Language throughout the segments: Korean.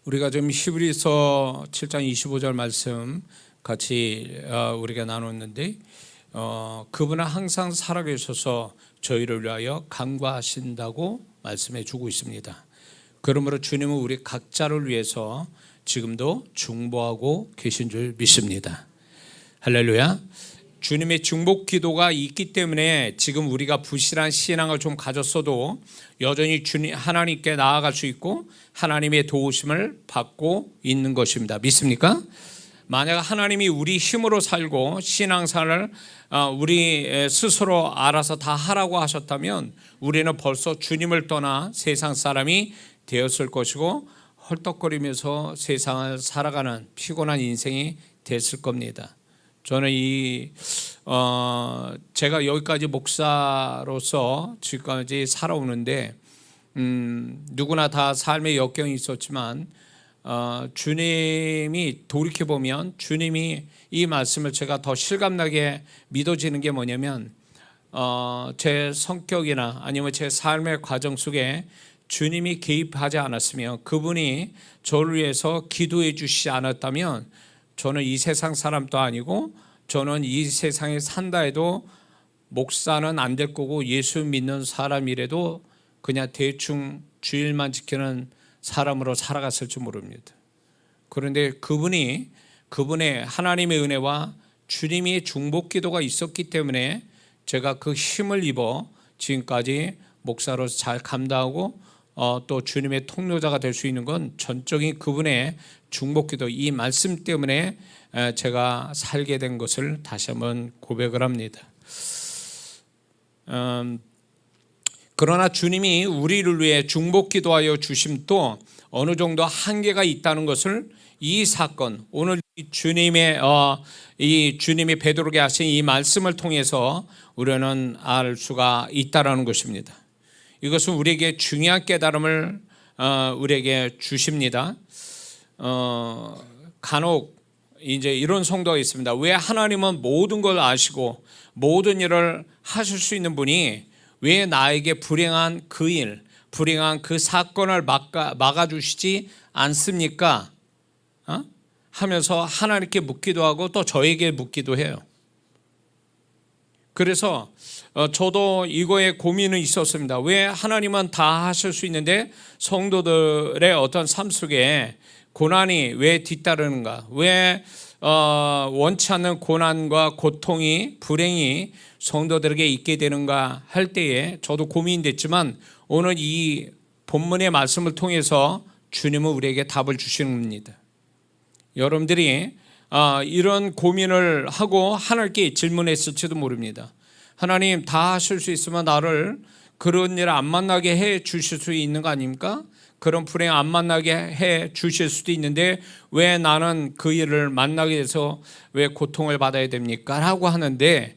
우리가 지금 히브리서 7장 25절 말씀 같이 우리가 나눴는데 그분은 항상 살아계셔서 저희를 위하여 간구하신다고 말씀해 주고 있습니다. 그러므로 주님은 우리 각자를 위해서 지금도 중보하고 계신 줄 믿습니다. 할렐루야. 주님의 중보 기도가 있기 때문에 지금 우리가 부실한 신앙을 좀 가졌어도 여전히 주님 하나님께 나아갈 수 있고 하나님의 도우심을 받고 있는 것입니다. 믿습니까? 만약 하나님이 우리 힘으로 살고 신앙생활을 우리 스스로 알아서 다 하라고 하셨다면 우리는 벌써 주님을 떠나 세상 사람이 되었을 것이고 헐떡거리면서 세상을 살아가는 피곤한 인생이 됐을 겁니다. 저는 제가 여기까지 목사로서 지금까지 살아오는데 누구나 다 삶의 역경이 있었지만 주님이 돌이켜보면 주님이 이 말씀을 제가 더 실감나게 믿어지는 게 뭐냐면 제 성격이나 아니면 제 삶의 과정 속에 주님이 개입하지 않았으면 그분이 저를 위해서 기도해 주시지 않았다면 저는 이 세상 사람도 아니고 저는 이 세상에 산다 해도 목사는 안 될 거고 예수 믿는 사람이라도 그냥 대충 주일만 지키는 사람으로 살아갔을지 모릅니다. 그런데 그분의 하나님의 은혜와 주님의 중보 기도가 있었기 때문에 제가 그 힘을 입어 지금까지 목사로서 잘 감당하고 또 주님의 통로자가 될 수 있는 건 전적인 그분의 중보기도 이 말씀 때문에 제가 살게 된 것을 다시 한번 고백을 합니다. 그러나 주님이 우리를 위해 중보기도하여 주심도 어느 정도 한계가 있다는 것을 이 사건 오늘 주님이 베드로에게 하신 이 말씀을 통해서 우리는 알 수가 있다라는 것입니다. 이것은 우리에게 중요한 깨달음을 우리에게 주십니다. 간혹 이제 이런 성도가 있습니다. 왜 하나님은 모든 걸 아시고 모든 일을 하실 수 있는 분이 왜 나에게 불행한 그 일, 불행한 그 사건을 막아주시지 않습니까? 하면서 하나님께 묻기도 하고 또 저에게 묻기도 해요. 그래서 저도 이거에 고민은 있었습니다. 왜 하나님은 다 하실 수 있는데 성도들의 어떤 삶 속에 고난이 왜 뒤따르는가? 왜 원치 않는 고난과 고통이 불행이 성도들에게 있게 되는가 할 때에 저도 고민됐지만 오늘 이 본문의 말씀을 통해서 주님은 우리에게 답을 주시는 겁니다. 여러분들이 이런 고민을 하고 하나님께 질문했을지도 모릅니다. 하나님 다 하실 수 있으면 나를 그런 일 안 만나게 해 주실 수 있는 거 아닙니까? 그런 불행 안 만나게 해 주실 수도 있는데 왜 나는 그 일을 만나게 돼서 왜 고통을 받아야 됩니까? 라고 하는데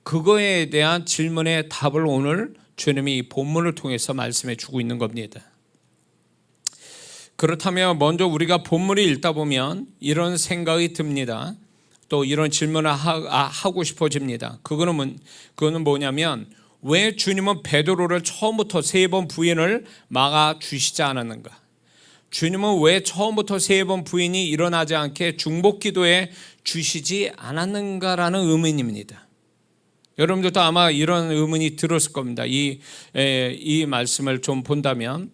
그거에 대한 질문의 답을 오늘 주님이 이 본문을 통해서 말씀해 주고 있는 겁니다. 그렇다면 먼저 우리가 본문을 읽다 보면 이런 생각이 듭니다. 또 이런 질문을 하고 싶어집니다. 그거는 뭐냐면 왜 주님은 베드로를 처음부터 3번 부인을 막아주시지 않았는가? 주님은 왜 처음부터 3번 부인이 일어나지 않게 중보기도에 주시지 않았는가라는 의문입니다. 여러분들도 아마 이런 의문이 들었을 겁니다. 이 말씀을 좀 본다면.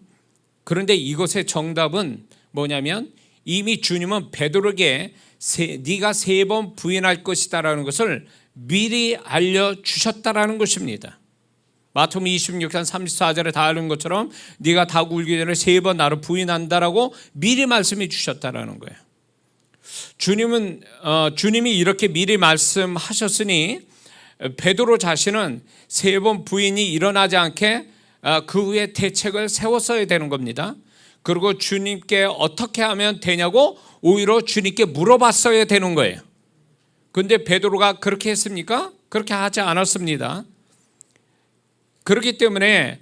그런데 이것의 정답은 뭐냐면 이미 주님은 베드로에게 네가 3번 부인할 것이다라는 것을 미리 알려주셨다라는 것입니다. 마태복음 26장 34절에 다 아는 것처럼 네가 닭 울기 전에 3번 나를 부인한다라고 미리 말씀해 주셨다라는 거예요. 주님이 이렇게 미리 말씀하셨으니 베드로 자신은 3번 부인이 일어나지 않게 그 후에 대책을 세웠어야 되는 겁니다. 그리고 주님께 어떻게 하면 되냐고 오히려 주님께 물어봤어야 되는 거예요. 그런데 베드로가 그렇게 했습니까? 그렇게 하지 않았습니다. 그렇기 때문에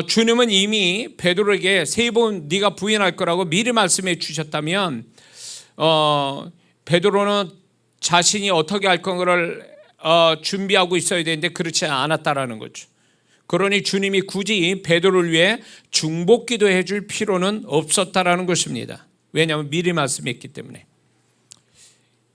주님은 이미 베드로에게 3번 네가 부인할 거라고 미리 말씀해 주셨다면 베드로는 자신이 어떻게 할 건가를 준비하고 있어야 되는데 그렇지 않았다라는 거죠. 그러니 주님이 굳이 베드로를 위해 중보기도 해줄 필요는 없었다라는 것입니다. 왜냐하면 미리 말씀했기 때문에,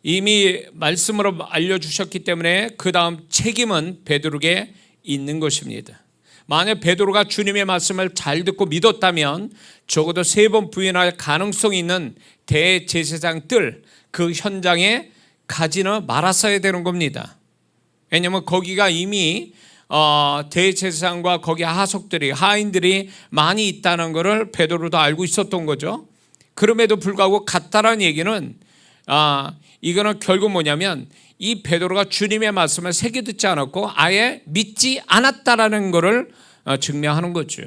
이미 말씀으로 알려주셨기 때문에 그 다음 책임은 베드로에게 있는 것입니다. 만약 베드로가 주님의 말씀을 잘 듣고 믿었다면 적어도 3번 부인할 가능성이 있는 대제사장 뜰 그 현장에 가지는 말았어야 되는 겁니다. 왜냐하면 거기가 이미 대제사장과 거기 하인들이 많이 있다는 것을 베드로도 알고 있었던 거죠. 그럼에도 불구하고 갔다라는 얘기는 이거는 결국 뭐냐면 이 베드로가 주님의 말씀을 새겨 듣지 않았고 아예 믿지 않았다라는 것을 증명하는 거죠.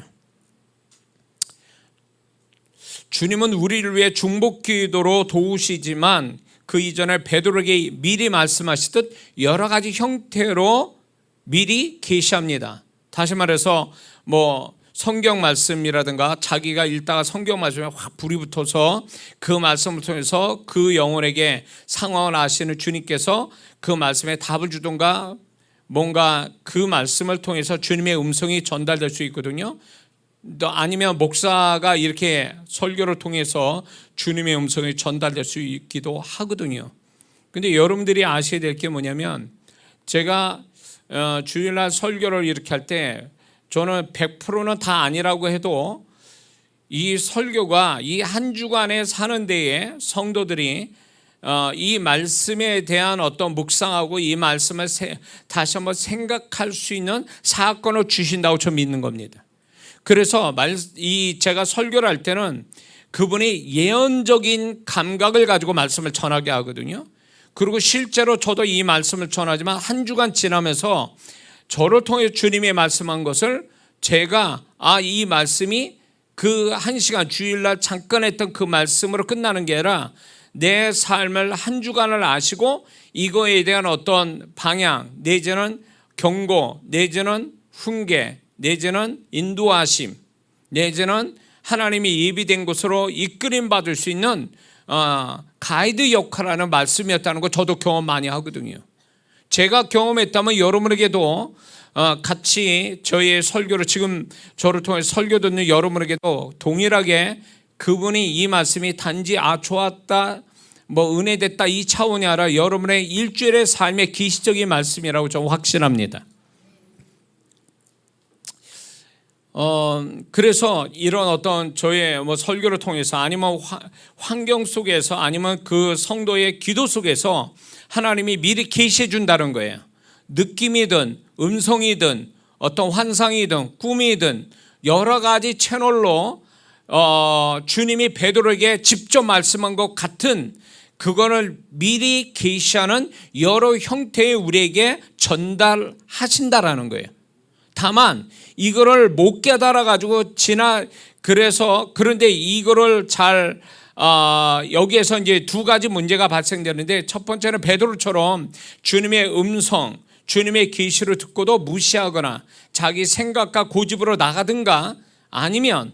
주님은 우리를 위해 중보기도로 도우시지만 그 이전에 베드로에게 미리 말씀하시듯 여러 가지 형태로 미리 계시합니다. 다시 말해서 성경 말씀이라든가 자기가 읽다가 성경 말씀에 확 불이 붙어서 그 말씀을 통해서 그 영혼에게 상황을 아시는 주님께서 그 말씀에 답을 주던가 뭔가 그 말씀을 통해서 주님의 음성이 전달될 수 있거든요. 또 아니면 목사가 이렇게 설교를 통해서 주님의 음성이 전달될 수 있기도 하거든요. 근데 여러분들이 아셔야 될 게 뭐냐면 제가 주일날 설교를 이렇게 할 때 저는 100%는 다 아니라고 해도 이 설교가 이 한 주간에 사는 데에 성도들이 이 말씀에 대한 어떤 묵상하고 이 말씀을 다시 한번 생각할 수 있는 사건을 주신다고 저는 믿는 겁니다. 그래서 제가 설교를 할 때는 그분이 예언적인 감각을 가지고 말씀을 전하게 하거든요. 그리고 실제로 저도 이 말씀을 전하지만 한 주간 지나면서 저를 통해 주님이 말씀한 것을 제가 이 말씀이 그 한 시간 주일날 잠깐 했던 그 말씀으로 끝나는 게 아니라 내 삶을 한 주간을 아시고 이거에 대한 어떤 방향 내지는 경고 내지는 훈계 내지는 인도하심 내지는 하나님이 예비된 곳으로 이끌림 받을 수 있는 가이드 역할하는 말씀이었다는 거 저도 경험 많이 하거든요. 제가 경험했다면 여러분에게도 같이 저희의 설교를 지금 저를 통해 설교 듣는 여러분에게도 동일하게 그분이 이 말씀이 단지 좋았다 은혜됐다 이 차원이 아니라 여러분의 일주일의 삶의 기시적인 말씀이라고 저는 확신합니다. 그래서 이런 어떤 저의 설교를 통해서 아니면 환경 속에서 아니면 그 성도의 기도 속에서 하나님이 미리 계시해 준다는 거예요. 느낌이든 음성이든 어떤 환상이든 꿈이든 여러 가지 채널로 주님이 베드로에게 직접 말씀한 것 같은 그거를 미리 계시하는 여러 형태의 우리에게 전달하신다라는 거예요. 다만 이거를 못 깨달아 가지고 그런데 이거를 잘 여기에서 이제 두 가지 문제가 발생되는데 첫 번째는 베드로처럼 주님의 음성, 주님의 계시를 듣고도 무시하거나 자기 생각과 고집으로 나가든가 아니면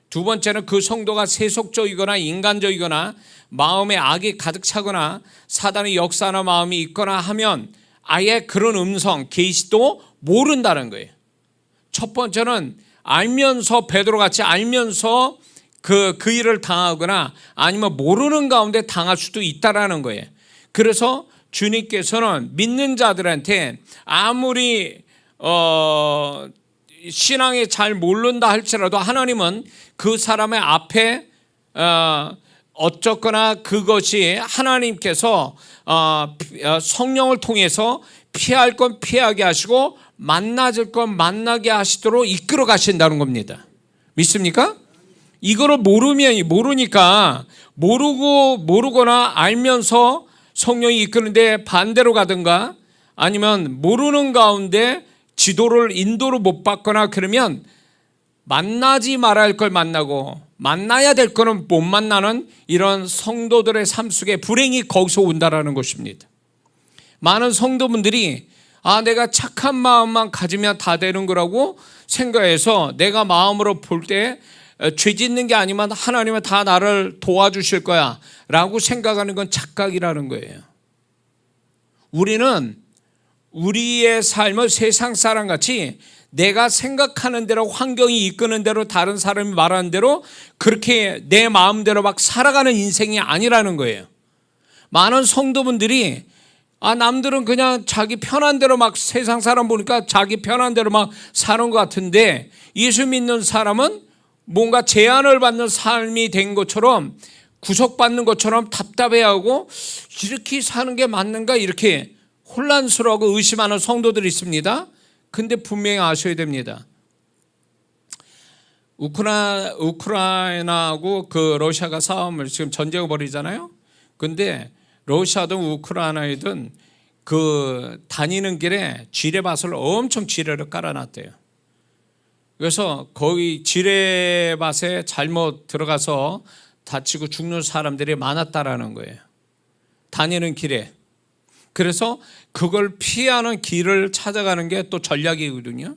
두 번째는 그 성도가 세속적이거나 인간적이거나 마음에 악이 가득 차거나 사단의 역사나 마음이 있거나 하면 아예 그런 음성, 계시도 모른다는 거예요. 첫 번째는 베드로같이 알면서 그 일을 당하거나 아니면 모르는 가운데 당할 수도 있다라는 거예요. 그래서 주님께서는 믿는 자들한테 아무리 신앙에 잘 모른다 할지라도 하나님은 그 사람의 앞에 어쩌거나 그것이 하나님께서 성령을 통해서 피할 건 피하게 하시고 만나질 건 만나게 하시도록 이끌어 가신다는 겁니다. 믿습니까? 이거를 모르니까 모르거나 알면서 성령이 이끄는데 반대로 가든가 아니면 모르는 가운데 인도를 못 받거나 그러면 만나지 말아야 할 걸 만나고 만나야 될 거는 못 만나는 이런 성도들의 삶 속에 불행이 거기서 온다라는 것입니다. 많은 성도분들이 내가 착한 마음만 가지면 다 되는 거라고 생각해서 내가 마음으로 볼 때 죄 짓는 게 아니면 하나님은 다 나를 도와주실 거야 라고 생각하는 건 착각이라는 거예요. 우리는 우리의 삶을 세상 사람같이 내가 생각하는 대로, 환경이 이끄는 대로, 다른 사람이 말하는 대로 그렇게 내 마음대로 막 살아가는 인생이 아니라는 거예요. 많은 성도분들이 남들은 그냥 자기 편한 대로 막, 세상 사람 보니까 자기 편한 대로 막 사는 것 같은데, 예수 믿는 사람은 뭔가 제한을 받는 삶이 된 것처럼, 구속받는 것처럼 답답해하고, 이렇게 사는 게 맞는가, 이렇게 혼란스러워하고 의심하는 성도들이 있습니다. 근데 분명히 아셔야 됩니다. 우크라이나하고 그 러시아가 싸움을, 지금 전쟁을 벌이잖아요. 근데 러시아든 우크라이나든 그 다니는 길에 지뢰밭을 엄청 지뢰를 깔아놨대요. 그래서 거기 지뢰밭에 잘못 들어가서 다치고 죽는 사람들이 많았다라는 거예요. 다니는 길에. 그래서 그걸 피하는 길을 찾아가는 게 또 전략이거든요.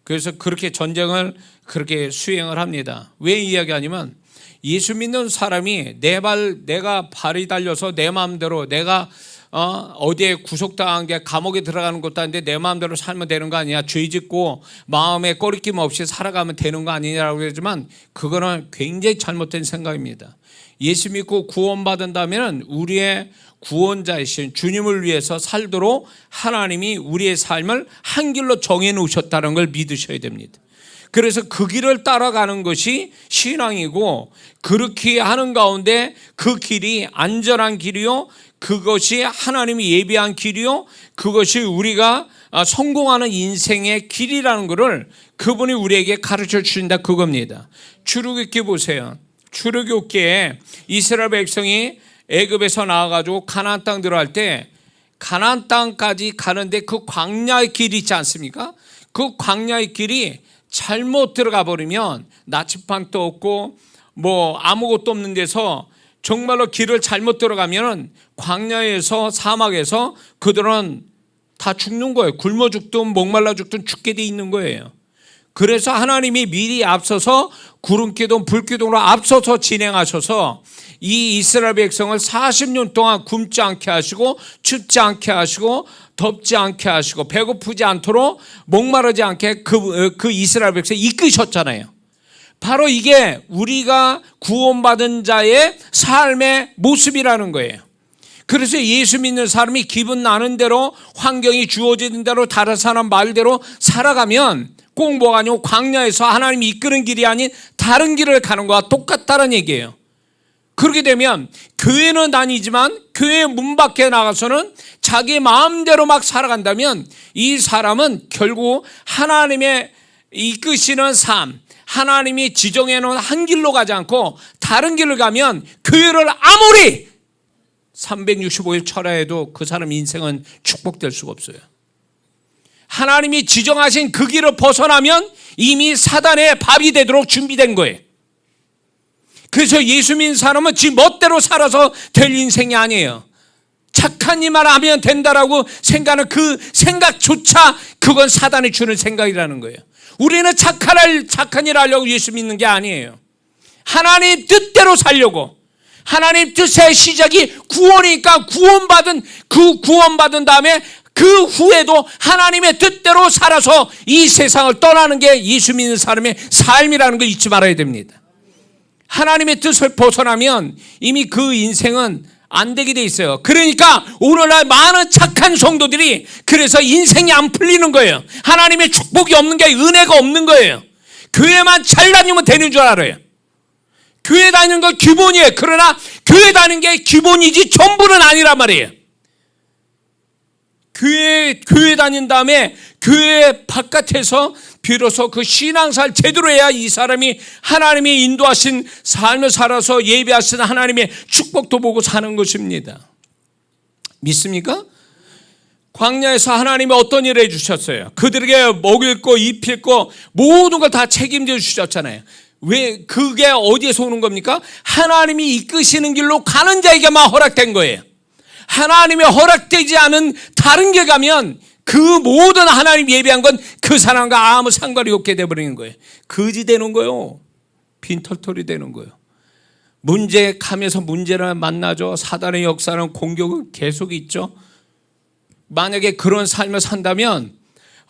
그래서 그렇게 전쟁을 그렇게 수행을 합니다. 왜 이야기하냐면, 예수 믿는 사람이 내가 발이 달려서 내 마음대로, 내가 어디에 구속당한 게 감옥에 들어가는 것도 아닌데 내 마음대로 살면 되는 거 아니야, 죄 짓고 마음에 꺼리낌 없이 살아가면 되는 거 아니냐라고 그러지만, 그거는 굉장히 잘못된 생각입니다. 예수 믿고 구원받은다면 우리의 구원자이신 주님을 위해서 살도록 하나님이 우리의 삶을 한 길로 정해 놓으셨다는 걸 믿으셔야 됩니다. 그래서 그 길을 따라가는 것이 신앙이고, 그렇게 하는 가운데 그 길이 안전한 길이요, 그것이 하나님이 예비한 길이요, 그것이 우리가 성공하는 인생의 길이라는 것을 그분이 우리에게 가르쳐 주신다, 그겁니다. 출애굽기 보세요. 출애굽기에 이스라엘 백성이 애굽에서 나와가지고 가나안 땅 들어갈 때, 가나안 땅까지 가는데 그 광야의 길이 있지 않습니까? 그 광야의 길이 잘못 들어가 버리면 나침반도 없고 뭐 아무것도 없는 데서, 정말로 길을 잘못 들어가면 광야에서, 사막에서 그들은 다 죽는 거예요. 굶어 죽든 목말라 죽든 죽게 돼 있는 거예요. 그래서 하나님이 미리 앞서서 구름기둥, 불기둥으로 앞서서 진행하셔서 이 이스라엘 백성을 40년 동안 굶지 않게 하시고, 춥지 않게 하시고, 덥지 않게 하시고, 배고프지 않도록, 목마르지 않게 그 이스라엘 백성 이끄셨잖아요. 바로 이게 우리가 구원받은 자의 삶의 모습이라는 거예요. 그래서 예수 믿는 사람이 기분 나는 대로, 환경이 주어지는 대로, 다른 사람 말대로 살아가면 꼭 뭐가 아니고 광야에서 하나님이 이끄는 길이 아닌 다른 길을 가는 거와 똑같다는 얘기예요. 그렇게 되면 교회는 다니지만 교회 문 밖에 나가서는 자기 마음대로 막 살아간다면, 이 사람은 결국 하나님의 이끄시는 삶, 하나님이 지정해 놓은 한 길로 가지 않고 다른 길을 가면, 교회를 아무리 365일 철야해도 그 사람 인생은 축복될 수가 없어요. 하나님이 지정하신 그 길을 벗어나면 이미 사단의 밥이 되도록 준비된 거예요. 그래서 예수 믿는 사람은 지 멋대로 살아서 될 인생이 아니에요. 착한 일만 하면 된다라고 생각하는 그 생각조차, 그건 사단이 주는 생각이라는 거예요. 우리는 착한 일 하려고 예수 믿는 게 아니에요. 하나님 뜻대로 살려고, 하나님 뜻의 시작이 구원이니까 구원받은 다음에 그 후에도 하나님의 뜻대로 살아서 이 세상을 떠나는 게 예수 믿는 사람의 삶이라는 걸 잊지 말아야 됩니다. 하나님의 뜻을 벗어나면 이미 그 인생은 안 되게 돼 있어요. 그러니까 오늘날 많은 착한 성도들이 그래서 인생이 안 풀리는 거예요. 하나님의 축복이 없는 게, 은혜가 없는 거예요. 교회만 잘 다니면 되는 줄 알아요. 교회 다니는 건 기본이에요. 그러나 교회 다니는 게 기본이지 전부는 아니란 말이에요. 교회 다닌 다음에 교회 바깥에서 비로소 그 신앙생활 제대로 해야 이 사람이 하나님이 인도하신 삶을 살아서 예배하신 하나님의 축복도 보고 사는 것입니다. 믿습니까? 광야에서 하나님이 어떤 일을 해주셨어요? 그들에게 먹일 거, 입힐 거, 모든 걸 다 책임져 주셨잖아요. 왜 그게 어디에서 오는 겁니까? 하나님이 이끄시는 길로 가는 자에게만 허락된 거예요. 하나님이 허락되지 않은 다른 길 가면 그 모든 하나님 예비한 건 그 사람과 아무 상관이 없게 돼버리는 거예요. 거지 되는 거예요. 빈털털이 되는 거예요. 문제 가면서 문제를 만나죠. 사단의 역사는 공격은 계속 있죠. 만약에 그런 삶을 산다면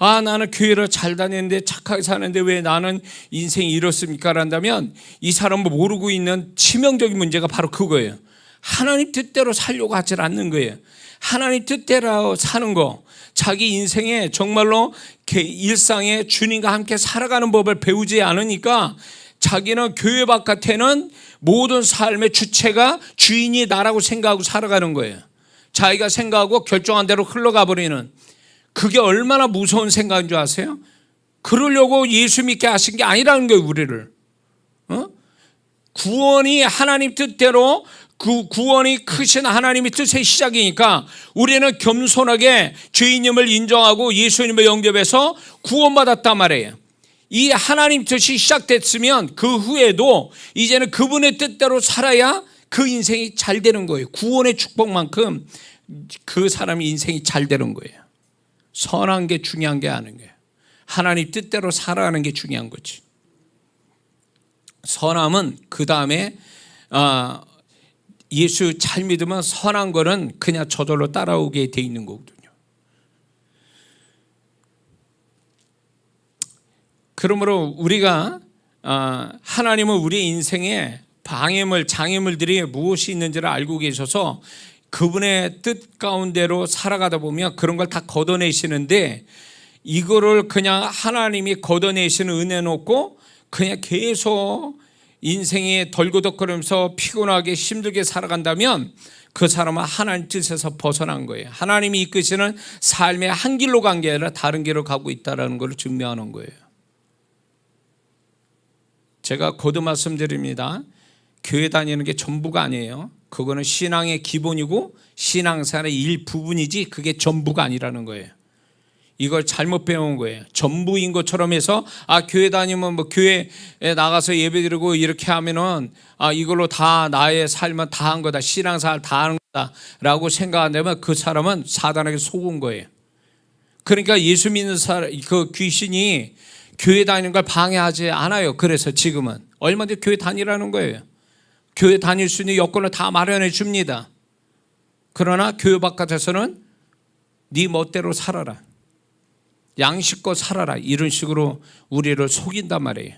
아, 나는 교회를 잘 다녔는데 착하게 사는데 왜 나는 인생이 이렇습니까? 한다면 이 사람은 모르고 있는 치명적인 문제가 바로 그거예요. 하나님 뜻대로 살려고 하지 않는 거예요. 하나님 뜻대로 사는 거, 자기 인생에 정말로 일상에 주님과 함께 살아가는 법을 배우지 않으니까 자기는 교회 바깥에는 모든 삶의 주체가 주인이 나라고 생각하고 살아가는 거예요. 자기가 생각하고 결정한 대로 흘러가 버리는, 그게 얼마나 무서운 생각인 줄 아세요? 그러려고 예수 믿게 하신 게 아니라는 거예요, 우리를. 구원이 하나님 뜻대로, 그 구원이 크신 하나님의 뜻의 시작이니까 우리는 겸손하게 죄인임을 인정하고 예수님을 영접해서 구원받았단 말이에요. 이 하나님 뜻이 시작됐으면 그 후에도 이제는 그분의 뜻대로 살아야 그 인생이 잘 되는 거예요. 구원의 축복만큼 그 사람의 인생이 잘 되는 거예요. 선한 게 중요한 게 아닌 거예요. 하나님 뜻대로 살아가는 게 중요한 거지. 선함은 그 다음에 예수 잘 믿으면 선한 거는 그냥 저절로 따라오게 돼 있는 거거든요. 그러므로 우리가 하나님은 우리 인생에 방해물, 장애물들이 무엇이 있는지를 알고 계셔서 그분의 뜻 가운데로 살아가다 보면 그런 걸 다 걷어내시는데, 이거를 그냥 하나님이 걷어내시는 은혜 놓고 그냥 계속 인생에 덜거덕거리면서 피곤하게 힘들게 살아간다면 그 사람은 하나님 뜻에서 벗어난 거예요. 하나님이 이끄시는 삶의 한 길로 간 게 아니라 다른 길로 가고 있다는 걸 증명하는 거예요. 제가 거듭 말씀드립니다. 교회 다니는 게 전부가 아니에요. 그거는 신앙의 기본이고 신앙생활의 일부분이지 그게 전부가 아니라는 거예요. 이걸 잘못 배운 거예요. 전부인 것처럼 해서 교회 다니면 뭐 교회에 나가서 예배드리고 이렇게 하면은 이걸로 다 나의 삶은 다 한 거다, 신앙생활 다 하는 거다라고 생각한다면 그 사람은 사단에게 속은 거예요. 그러니까 예수 믿는 사람, 그 귀신이 교회 다니는 걸 방해하지 않아요. 그래서 지금은 얼마든지 교회 다니라는 거예요. 교회 다닐 수 있는 여건을 다 마련해 줍니다. 그러나 교회 바깥에서는 네 멋대로 살아라, 양식껏 살아라, 이런 식으로 우리를 속인단 말이에요.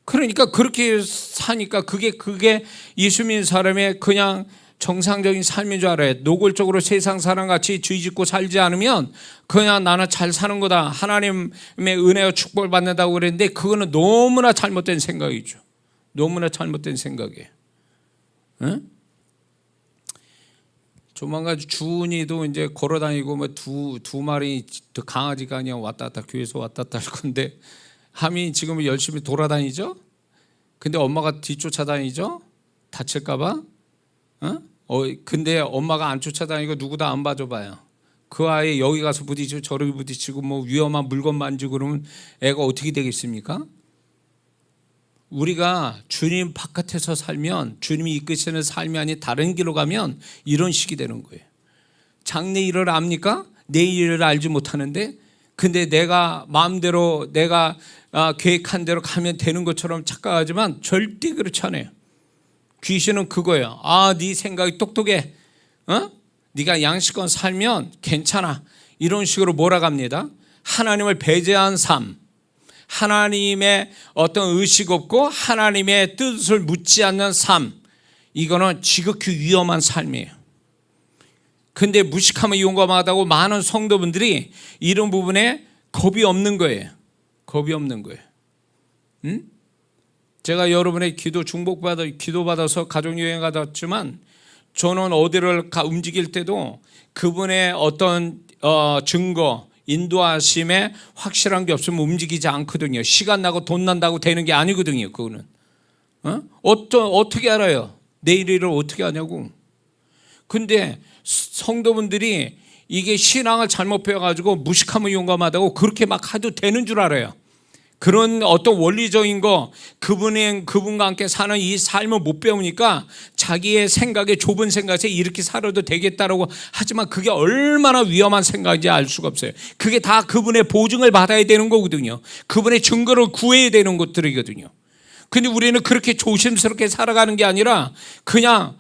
그러니까 그렇게 사니까 그게 예수 믿는 사람의 그냥 정상적인 삶인 줄 알아요. 노골적으로 세상 사람같이 죄 짓고 살지 않으면 그냥 나는 잘 사는 거다, 하나님의 은혜와 축복을 받는다고 그랬는데 그거는 너무나 잘못된 생각이죠. 너무나 잘못된 생각이에요. 응? 조만간 주은이도 이제 걸어다니고 뭐 두 마리 강아지가 그냥 왔다 갔다 교회에서 왔다 갔다 할 건데, 함이 지금 열심히 돌아다니죠. 근데 엄마가 뒤쫓아다니죠. 다칠까봐. 근데 엄마가 안 쫓아다니고 누구도 안 봐줘봐요. 그 아이 여기 가서 부딪히고 저기 부딪히고 뭐 위험한 물건 만지고 그러면 애가 어떻게 되겠습니까? 우리가 주님 바깥에서 살면, 주님이 이끄시는 삶이 아닌 다른 길로 가면 이런 식이 되는 거예요. 장래 일을 압니까? 내일 일을 알지 못하는데, 근데 내가 마음대로 내가 계획한 대로 가면 되는 것처럼 착각하지만 절대 그렇지 않아요. 귀신은 그거예요. 네 생각이 똑똑해, 네가 양식껏 살면 괜찮아, 이런 식으로 몰아갑니다. 하나님을 배제한 삶, 하나님의 어떤 의식 없고 하나님의 뜻을 묻지 않는 삶, 이거는 지극히 위험한 삶이에요. 근데 무식하면 용감하다고 많은 성도분들이 이런 부분에 겁이 없는 거예요. 겁이 없는 거예요. 제가 여러분의 기도 기도받아서 가족여행 갔지만 저는 어디를 움직일 때도 그분의 어떤 증거, 인도하심에 확실한 게 없으면 움직이지 않거든요. 시간 나고 돈 난다고 되는 게 아니거든요. 그거는 어떻게 알아요? 내일 일을 어떻게 하냐고. 근데 성도분들이 이게 신앙을 잘못 배워가지고 무식하면 용감하다고 그렇게 막 해도 되는 줄 알아요. 그런 어떤 원리적인 거, 그분과 함께 사는 이 삶을 못 배우니까 자기의 생각에, 좁은 생각에 이렇게 살아도 되겠다라고 하지만 그게 얼마나 위험한 생각인지 알 수가 없어요. 그게 다 그분의 보증을 받아야 되는 거거든요. 그분의 증거를 구해야 되는 것들이거든요. 근데 우리는 그렇게 조심스럽게 살아가는 게 아니라 그냥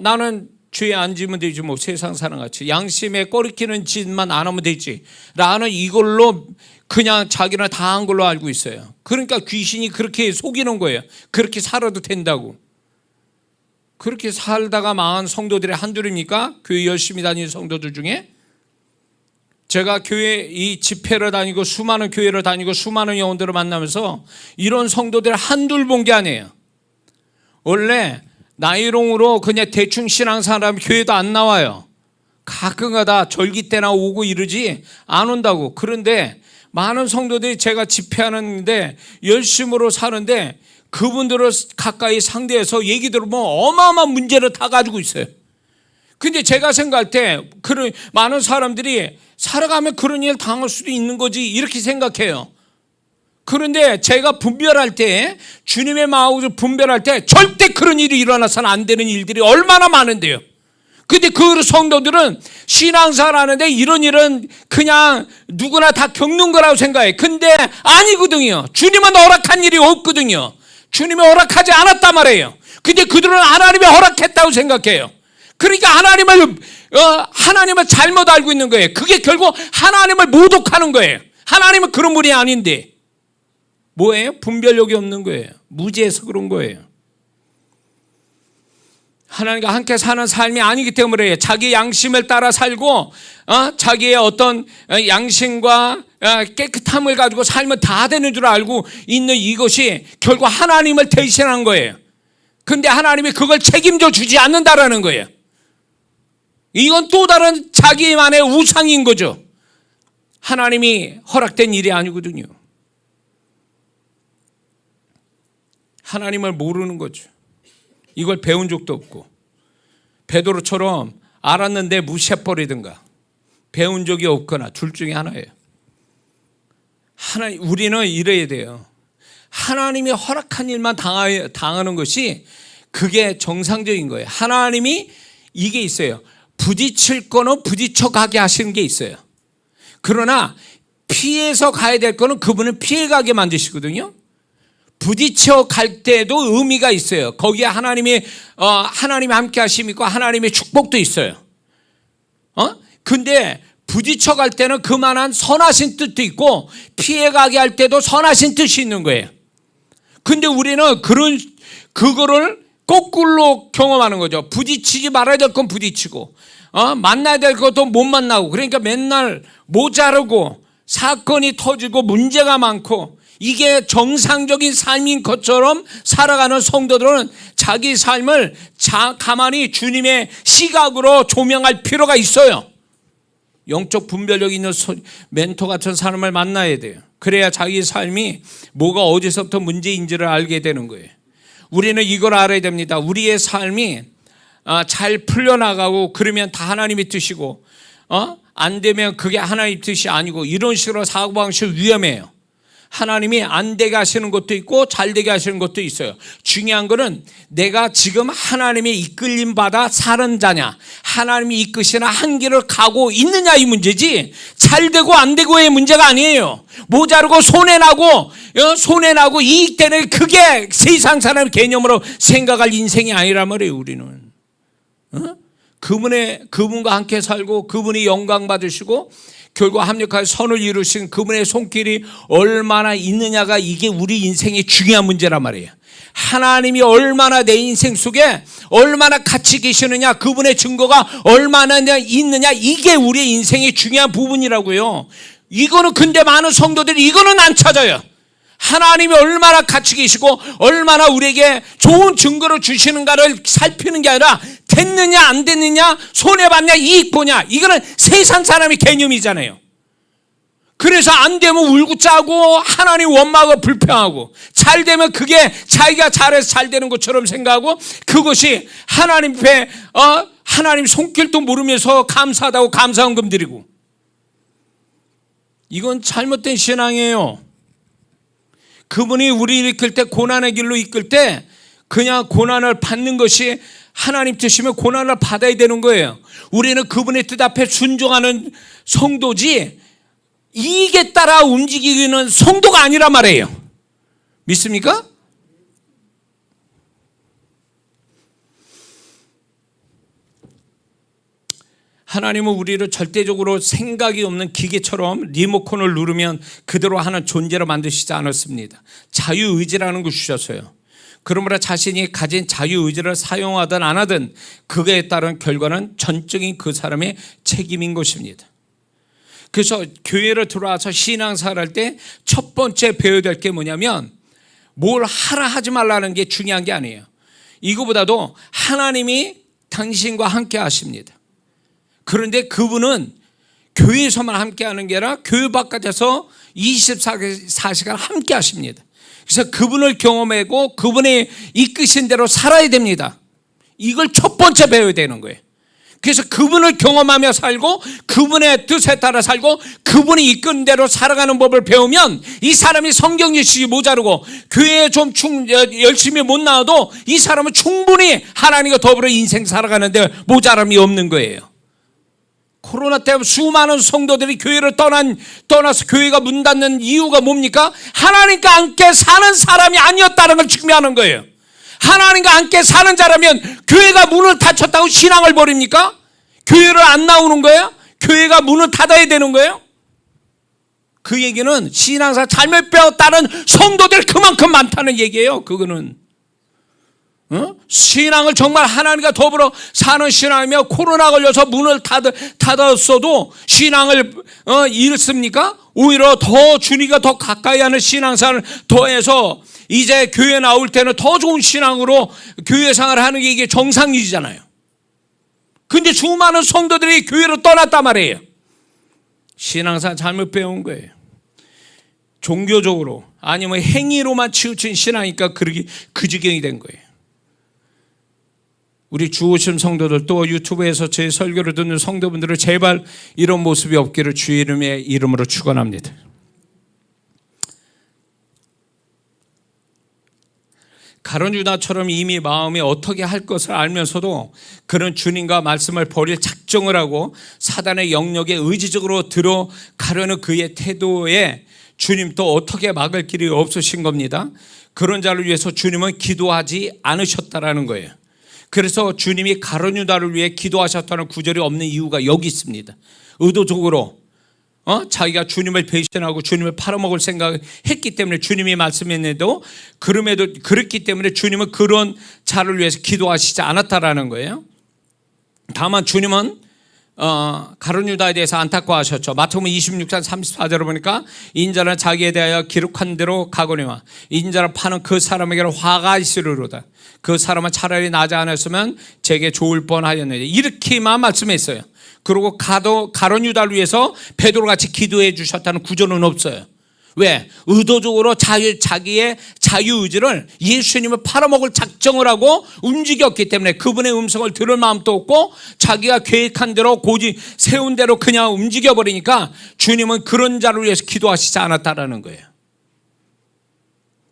나는 죄 안 지면 되지 뭐 세상 사람같이 양심에 꺼리키는 짓만 안 하면 되지 라는 이걸로 그냥 자기는 다 한 걸로 알고 있어요. 그러니까 귀신이 그렇게 속이는 거예요. 그렇게 살아도 된다고. 그렇게 살다가 망한 성도들이 한둘입니까? 교회 열심히 다니는 성도들 중에 제가 교회 이 집회를 다니고 수많은 교회를 다니고 수많은 영혼들을 만나면서 이런 성도들 한둘 본 게 아니에요. 원래 나이롱으로 그냥 대충 신앙생활 교회도 안 나와요. 가끔가다 절기 때나 오고 이러지 안 온다고. 그런데 많은 성도들이 제가 집회하는데 열심으로 사는데 그분들을 가까이 상대해서 얘기 들어보면 어마어마한 문제를 다 가지고 있어요. 근데 제가 생각할 때 그런 많은 사람들이 살아가면 그런 일 당할 수도 있는 거지 이렇게 생각해요. 그런데 제가 분별할 때 주님의 마음을 분별할 때 절대 그런 일이 일어나서는 안 되는 일들이 얼마나 많은데요. 근데 그 성도들은 신앙생활 하는데 이런 일은 그냥 누구나 다 겪는 거라고 생각해. 근데 아니거든요. 주님은 허락한 일이 없거든요. 주님이 허락하지 않았단 말이에요. 근데 그들은 하나님이 허락했다고 생각해요. 그러니까 하나님을 잘못 알고 있는 거예요. 그게 결국 하나님을 모독하는 거예요. 하나님은 그런 분이 아닌데 뭐예요? 분별력이 없는 거예요. 무지해서 그런 거예요. 하나님과 함께 사는 삶이 아니기 때문에 자기 양심을 따라 살고 자기의 어떤 양심과 깨끗함을 가지고 살면 다 되는 줄 알고 있는 이것이 결국 하나님을 대신한 거예요. 근데 하나님이 그걸 책임져 주지 않는다라는 거예요. 이건 또 다른 자기만의 우상인 거죠. 하나님이 허락된 일이 아니거든요. 하나님을 모르는 거죠. 이걸 배운 적도 없고 베드로처럼 알았는데 무시해버리든가 배운 적이 없거나 둘 중에 하나예요. 우리는 이래야 돼요. 하나님이 허락한 일만 당하는 것이 그게 정상적인 거예요. 하나님이 이게 있어요. 부딪힐 거는 부딪혀 가게 하시는 게 있어요. 그러나 피해서 가야 될 거는 그분은 피해 가게 만드시거든요. 부딪혀 갈 때도 의미가 있어요. 거기에 하나님이 함께 하심이 있고 하나님의 축복도 있어요. 근데 부딪혀 갈 때는 그만한 선하신 뜻도 있고 피해 가게 할 때도 선하신 뜻이 있는 거예요. 근데 우리는 그거를 거꾸로 경험하는 거죠. 부딪히지 말아야 될 건 부딪히고 만나야 될 것도 못 만나고 그러니까 맨날 모자르고 사건이 터지고 문제가 많고 이게 정상적인 삶인 것처럼 살아가는 성도들은 자기 삶을 가만히 주님의 시각으로 조명할 필요가 있어요. 영적 분별력 있는 멘토 같은 사람을 만나야 돼요. 그래야 자기 삶이 뭐가 어디서부터 문제인지를 알게 되는 거예요. 우리는 이걸 알아야 됩니다. 우리의 삶이 잘 풀려나가고 그러면 다 하나님의 뜻이고 안 되면 그게 하나님의 뜻이 아니고 이런 식으로 사고방식 위험해요. 하나님이 안 되게 하시는 것도 있고 잘 되게 하시는 것도 있어요. 중요한 거는 내가 지금 하나님의 이끌림 받아 사는 자냐 하나님이 이끄시는 한 길을 가고 있느냐 이 문제지 잘 되고 안 되고의 문제가 아니에요. 모자르고 손해나고 이익되는 그게 세상 사람의 개념으로 생각할 인생이 아니란 말이에요. 우리는 그분과 함께 살고 그분이 영광 받으시고 결국 합력하여 선을 이루신 그분의 손길이 얼마나 있느냐가 이게 우리 인생의 중요한 문제란 말이에요. 하나님이 얼마나 내 인생 속에 얼마나 같이 계시느냐 그분의 증거가 얼마나 있느냐 이게 우리의 인생의 중요한 부분이라고요. 이거는 근데 많은 성도들이 이거는 안 찾아요. 하나님이 얼마나 같이 계시고 얼마나 우리에게 좋은 증거를 주시는가를 살피는 게 아니라 됐느냐 안 됐느냐 손해봤냐 이익 보냐 이거는 세상 사람의 개념이잖아요. 그래서 안 되면 울고 짜고 하나님 원망하고 불평하고 잘 되면 그게 자기가 잘해서 잘 되는 것처럼 생각하고 그것이 하나님 앞에 하나님 손길도 모르면서 감사하다고 감사헌금 드리고 이건 잘못된 신앙이에요. 그분이 우리를 이끌 때 고난의 길로 이끌 때 그냥 고난을 받는 것이 하나님 뜻이면 고난을 받아야 되는 거예요. 우리는 그분의 뜻 앞에 순종하는 성도지 이익에 따라 움직이는 성도가 아니란 말이에요. 믿습니까? 하나님은 우리를 절대적으로 생각이 없는 기계처럼 리모컨을 누르면 그대로 하는 존재로 만드시지 않았습니다. 자유의지라는 걸 주셨어요. 그러므로 자신이 가진 자유의지를 사용하든 안 하든 그거에 따른 결과는 전적인 그 사람의 책임인 것입니다. 그래서 교회를 들어와서 신앙생활 할 때 첫 번째 배워야 될 게 뭐냐면 뭘 하라 하지 말라는 게 중요한 게 아니에요. 이거보다도 하나님이 당신과 함께 하십니다. 그런데 그분은 교회에서만 함께 하는 게 아니라 교회 바깥에서 24시간 함께 하십니다. 그래서 그분을 경험하고 그분이 이끄신 대로 살아야 됩니다. 이걸 첫 번째 배워야 되는 거예요. 그래서 그분을 경험하며 살고 그분의 뜻에 따라 살고 그분이 이끄는 대로 살아가는 법을 배우면 이 사람이 성경 지식이 모자르고 교회에 좀 열심히 못 나와도 이 사람은 충분히 하나님과 더불어 인생 살아가는데 모자람이 없는 거예요. 코로나 때문에 수많은 성도들이 교회를 떠나서 교회가 문 닫는 이유가 뭡니까? 하나님과 함께 사는 사람이 아니었다는 걸 증명하는 거예요. 하나님과 함께 사는 자라면 교회가 문을 닫혔다고 신앙을 버립니까? 교회를 안 나오는 거예요? 교회가 문을 닫아야 되는 거예요? 그 얘기는 신앙사 잘못 배웠다는 성도들이 그만큼 많다는 얘기예요. 그거는 신앙을 정말 하나님과 더불어 사는 신앙이며 코로나 걸려서 문을 닫았어도 신앙을 잃습니까? 오히려 더 주님과 더 가까이 하는 신앙생활을 더해서 이제 교회 나올 때는 더 좋은 신앙으로 교회 생활을 하는 게 이게 정상이잖아요. 근데 수많은 성도들이 교회로 떠났단 말이에요. 신앙생활 잘못 배운 거예요. 종교적으로 아니면 행위로만 치우친 신앙이니까 그 지경이 된 거예요. 우리 주오심 성도들 또 유튜브에서 제 설교를 듣는 성도분들을 제발 이런 모습이 없기를 주의 이름으로 축원합니다. 가룟 유다처럼 이미 마음이 어떻게 할 것을 알면서도 그런 주님과 말씀을 버릴 작정을 하고 사단의 영역에 의지적으로 들어가려는 그의 태도에 주님 또 어떻게 막을 길이 없으신 겁니다. 그런 자를 위해서 주님은 기도하지 않으셨다라는 거예요. 그래서 주님이 가룟 유다를 위해 기도하셨다는 구절이 없는 이유가 여기 있습니다. 의도적으로 자기가 주님을 배신하고 주님을 팔아먹을 생각을 했기 때문에 주님이 말씀했는데도 그렇기 때문에 주님은 그런 자를 위해서 기도하시지 않았다라는 거예요. 다만 주님은 가룟 유다에 대해서 안타까워하셨죠. 마태복음 26장 34절을 보니까 인자는 자기에 대하여 기록한 대로 가거니와 인자를 파는 그 사람에게는 화가 있으리로다. 그 사람은 차라리 나지 않았으면 제게 좋을 뻔하였느니라. 이렇게만 말씀했어요. 그리고 가룟 유다를 위해서 베드로같이 기도해 주셨다는 구절은 없어요. 왜? 의도적으로 자기의 자유의지를 예수님을 팔아먹을 작정을 하고 움직였기 때문에 그분의 음성을 들을 마음도 없고 자기가 계획한 대로 고지 세운 대로 그냥 움직여버리니까 주님은 그런 자를 위해서 기도하시지 않았다라는 거예요.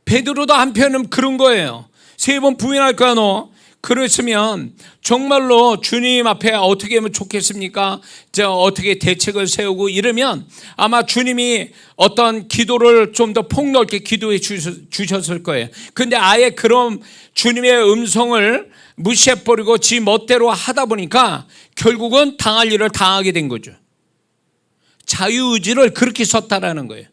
베드로도 한편은 그런 거예요. 3번 부인할 거야 너. 그렇으면 정말로 주님 앞에 어떻게 하면 좋겠습니까? 어떻게 대책을 세우고 이러면 아마 주님이 어떤 기도를 좀 더 폭넓게 기도해 주셨을 거예요. 근데 아예 그런 주님의 음성을 무시해버리고 지 멋대로 하다 보니까 결국은 당할 일을 당하게 된 거죠. 자유의지를 그렇게 썼다라는 거예요.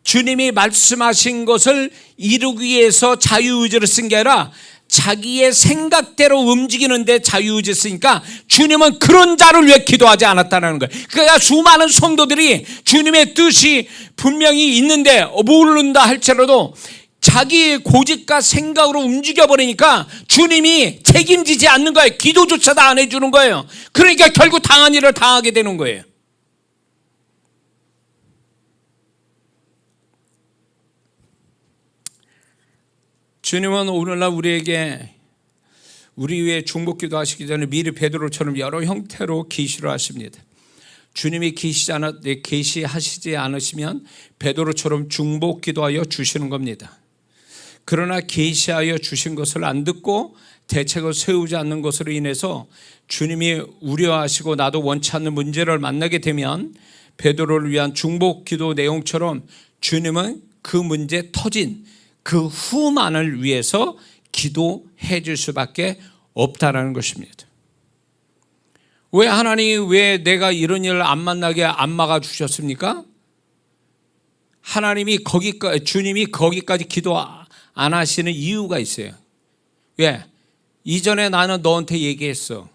주님이 말씀하신 것을 이루기 위해서 자유의지를 쓴 게 아니라 자기의 생각대로 움직이는데 자유의지 쓰니까 주님은 그런 자를 위해 기도하지 않았다는 거예요. 그러니까 수많은 성도들이 주님의 뜻이 분명히 있는데 모른다 할지라도 자기 고집과 생각으로 움직여버리니까 주님이 책임지지 않는 거예요. 기도조차도 안 해주는 거예요. 그러니까 결국 당한 일을 당하게 되는 거예요. 주님은 오늘날 우리에게 우리 위해 중보기도 하시기 전에 미리 베드로처럼 여러 형태로 계시를 하십니다. 주님이 계시하시지 않으시면 베드로처럼 중보기도하여 주시는 겁니다. 그러나 계시하여 주신 것을 안 듣고 대책을 세우지 않는 것으로 인해서 주님이 우려하시고 나도 원치 않는 문제를 만나게 되면 베드로를 위한 중보기도 내용처럼 주님은 그 문제 터진 그 후만을 위해서 기도해 줄 수밖에 없다라는 것입니다. 왜 하나님이 왜 내가 이런 일을 안 만나게 안 막아주셨습니까? 하나님이 주님이 거기까지 기도 안 하시는 이유가 있어요. 왜? 이전에 나는 너한테 얘기했어.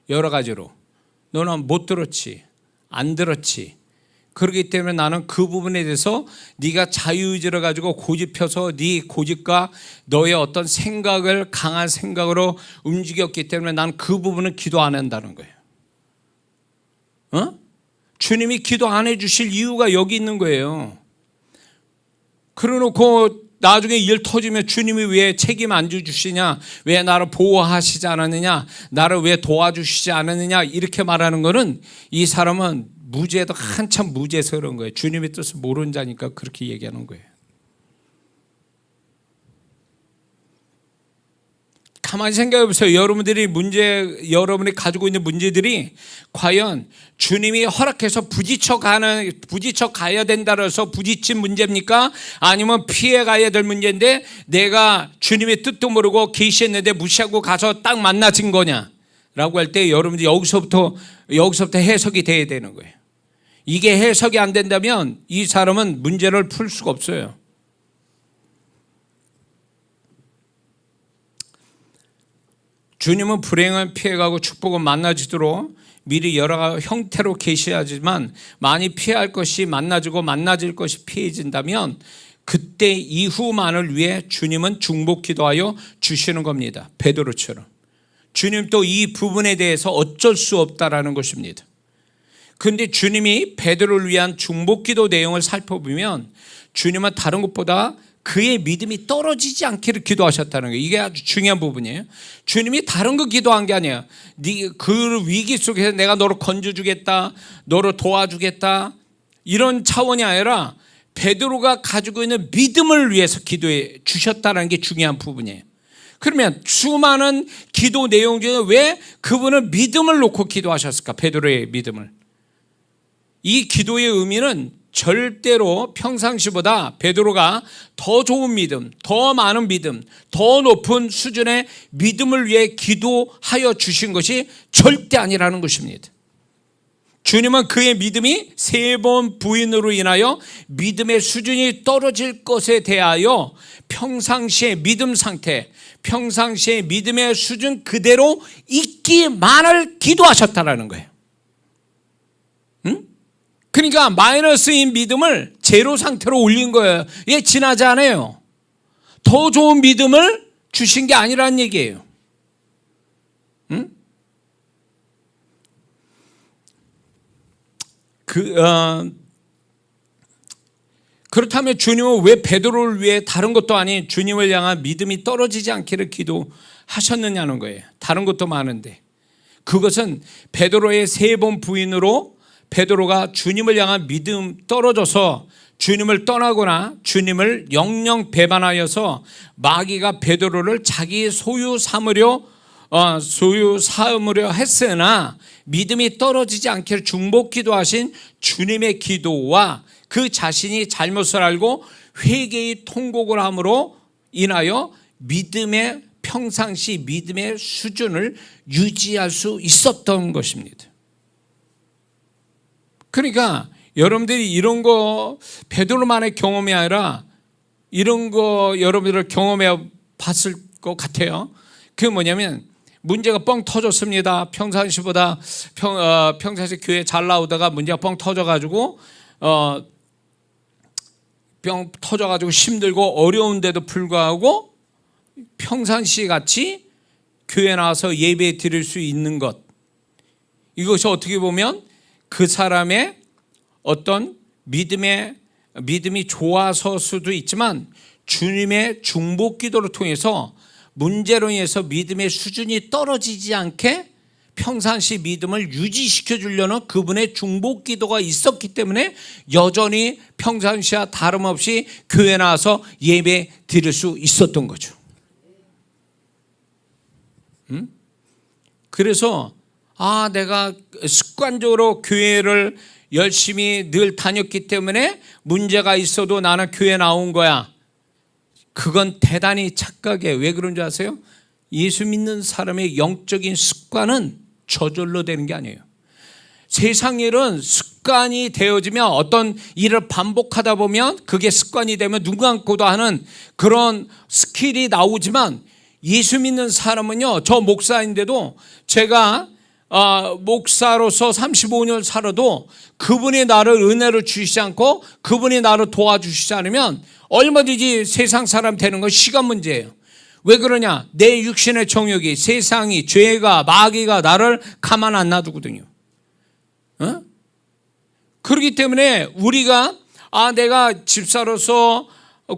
여러 가지로. 너는 못 들었지. 안 들었지. 그렇기 때문에 나는 그 부분에 대해서 네가 자유의지를 가지고 고집해서 네 고집과 너의 어떤 생각을 강한 생각으로 움직였기 때문에 나는 그 부분은 기도 안 한다는 거예요. 주님이 기도 안 해주실 이유가 여기 있는 거예요. 그러놓고 나중에 일 터지면 주님이 왜 책임 안 주시냐, 왜 나를 보호하시지 않았느냐, 나를 왜 도와주시지 않았느냐 이렇게 말하는 거는 이 사람은 무죄도 한참 무죄해서 그런 거예요. 주님의 뜻을 모르는 자니까 그렇게 얘기하는 거예요. 가만히 생각해 보세요. 여러분이 가지고 있는 문제들이 과연 주님이 허락해서 부딪혀 가야 된다고 해서 부딪힌 문제입니까? 아니면 피해 가야 될 문제인데 내가 주님의 뜻도 모르고 계시했는데 무시하고 가서 딱 만나진 거냐? 라고 할 때 여러분들이 여기서부터 해석이 돼야 되는 거예요. 이게 해석이 안 된다면 이 사람은 문제를 풀 수가 없어요. 주님은 불행을 피해가고 축복은 만나지도록 미리 여러 형태로 계시하지만 많이 피할 것이 만나지고 만나질 것이 피해진다면 그때 이후만을 위해 주님은 중복 기도하여 주시는 겁니다. 베드로처럼. 주님도 이 부분에 대해서 어쩔 수 없다라는 것입니다. 그런데 주님이 베드로를 위한 중복 기도 내용을 살펴보면 주님은 다른 것보다 그의 믿음이 떨어지지 않기를 기도하셨다는 거예요. 이게 아주 중요한 부분이에요. 주님이 다른 거 기도한 게 아니에요. 그 위기 속에서 내가 너를 건져주겠다, 너를 도와주겠다 이런 차원이 아니라 베드로가 가지고 있는 믿음을 위해서 기도해 주셨다는 게 중요한 부분이에요. 그러면 수많은 기도 내용 중에 왜 그분은 믿음을 놓고 기도하셨을까? 베드로의 믿음을. 이 기도의 의미는 절대로 평상시보다 베드로가 더 좋은 믿음, 더 많은 믿음, 더 높은 수준의 믿음을 위해 기도하여 주신 것이 절대 아니라는 것입니다. 주님은 그의 믿음이 3번 부인으로 인하여 믿음의 수준이 떨어질 것에 대하여 평상시의 믿음 상태, 평상시의 믿음의 수준 그대로 있기만을 기도하셨다라는 거예요. 그러니까 마이너스인 믿음을 제로 상태로 올린 거예요. 이게 지나지 않아요. 더 좋은 믿음을 주신 게 아니라는 얘기예요. 그렇다면 주님은 왜 베드로를 위해 다른 것도 아닌 주님을 향한 믿음이 떨어지지 않기를 기도하셨느냐는 거예요. 다른 것도 많은데 그것은 베드로의 3번 부인으로 베드로가 주님을 향한 믿음 떨어져서 주님을 떠나거나 주님을 영영 배반하여서 마귀가 베드로를 자기 소유 삼으려 했으나 믿음이 떨어지지 않기를 중복 기도하신 주님의 기도와 그 자신이 잘못을 알고 회개의 통곡을 함으로 인하여 평상시 믿음의 수준을 유지할 수 있었던 것입니다. 그러니까 여러분들이 이런 거 베드로만의 경험이 아니라 이런 거 여러분들 경험해 봤을 것 같아요. 그게 뭐냐면 문제가 뻥 터졌습니다. 평상시보다 평상시 교회 잘 나오다가 문제가 뻥 터져가지고 힘들고 어려운데도 불구하고 평상시 같이 교회 나와서 예배 드릴 수 있는 것, 이것이 어떻게 보면 그 사람의 어떤 믿음이 좋아서 수도 있지만 주님의 중복 기도를 통해서 문제로 인해서 믿음의 수준이 떨어지지 않게 평상시 믿음을 유지시켜 주려는 그분의 중복 기도가 있었기 때문에 여전히 평상시와 다름없이 교회 나와서 예배 드릴 수 있었던 거죠. 그래서 내가 습관적으로 교회를 열심히 늘 다녔기 때문에 문제가 있어도 나는 교회 나온 거야. 그건 대단히 착각이에요. 왜 그런 줄 아세요? 예수 믿는 사람의 영적인 습관은 저절로 되는 게 아니에요. 세상 일은 습관이 되어지면 어떤 일을 반복하다 보면 그게 습관이 되면 눈 감고도 하는 그런 스킬이 나오지만 예수 믿는 사람은요, 저 목사인데도 제가 목사로서 35년 살아도 그분이 나를 은혜를 주시지 않고 그분이 나를 도와주시지 않으면 얼마든지 세상 사람 되는 건 시간 문제예요. 왜 그러냐? 내 육신의 정욕이, 세상이, 죄가, 마귀가 나를 가만 안 놔두거든요. 그렇기 때문에 우리가 내가 집사로서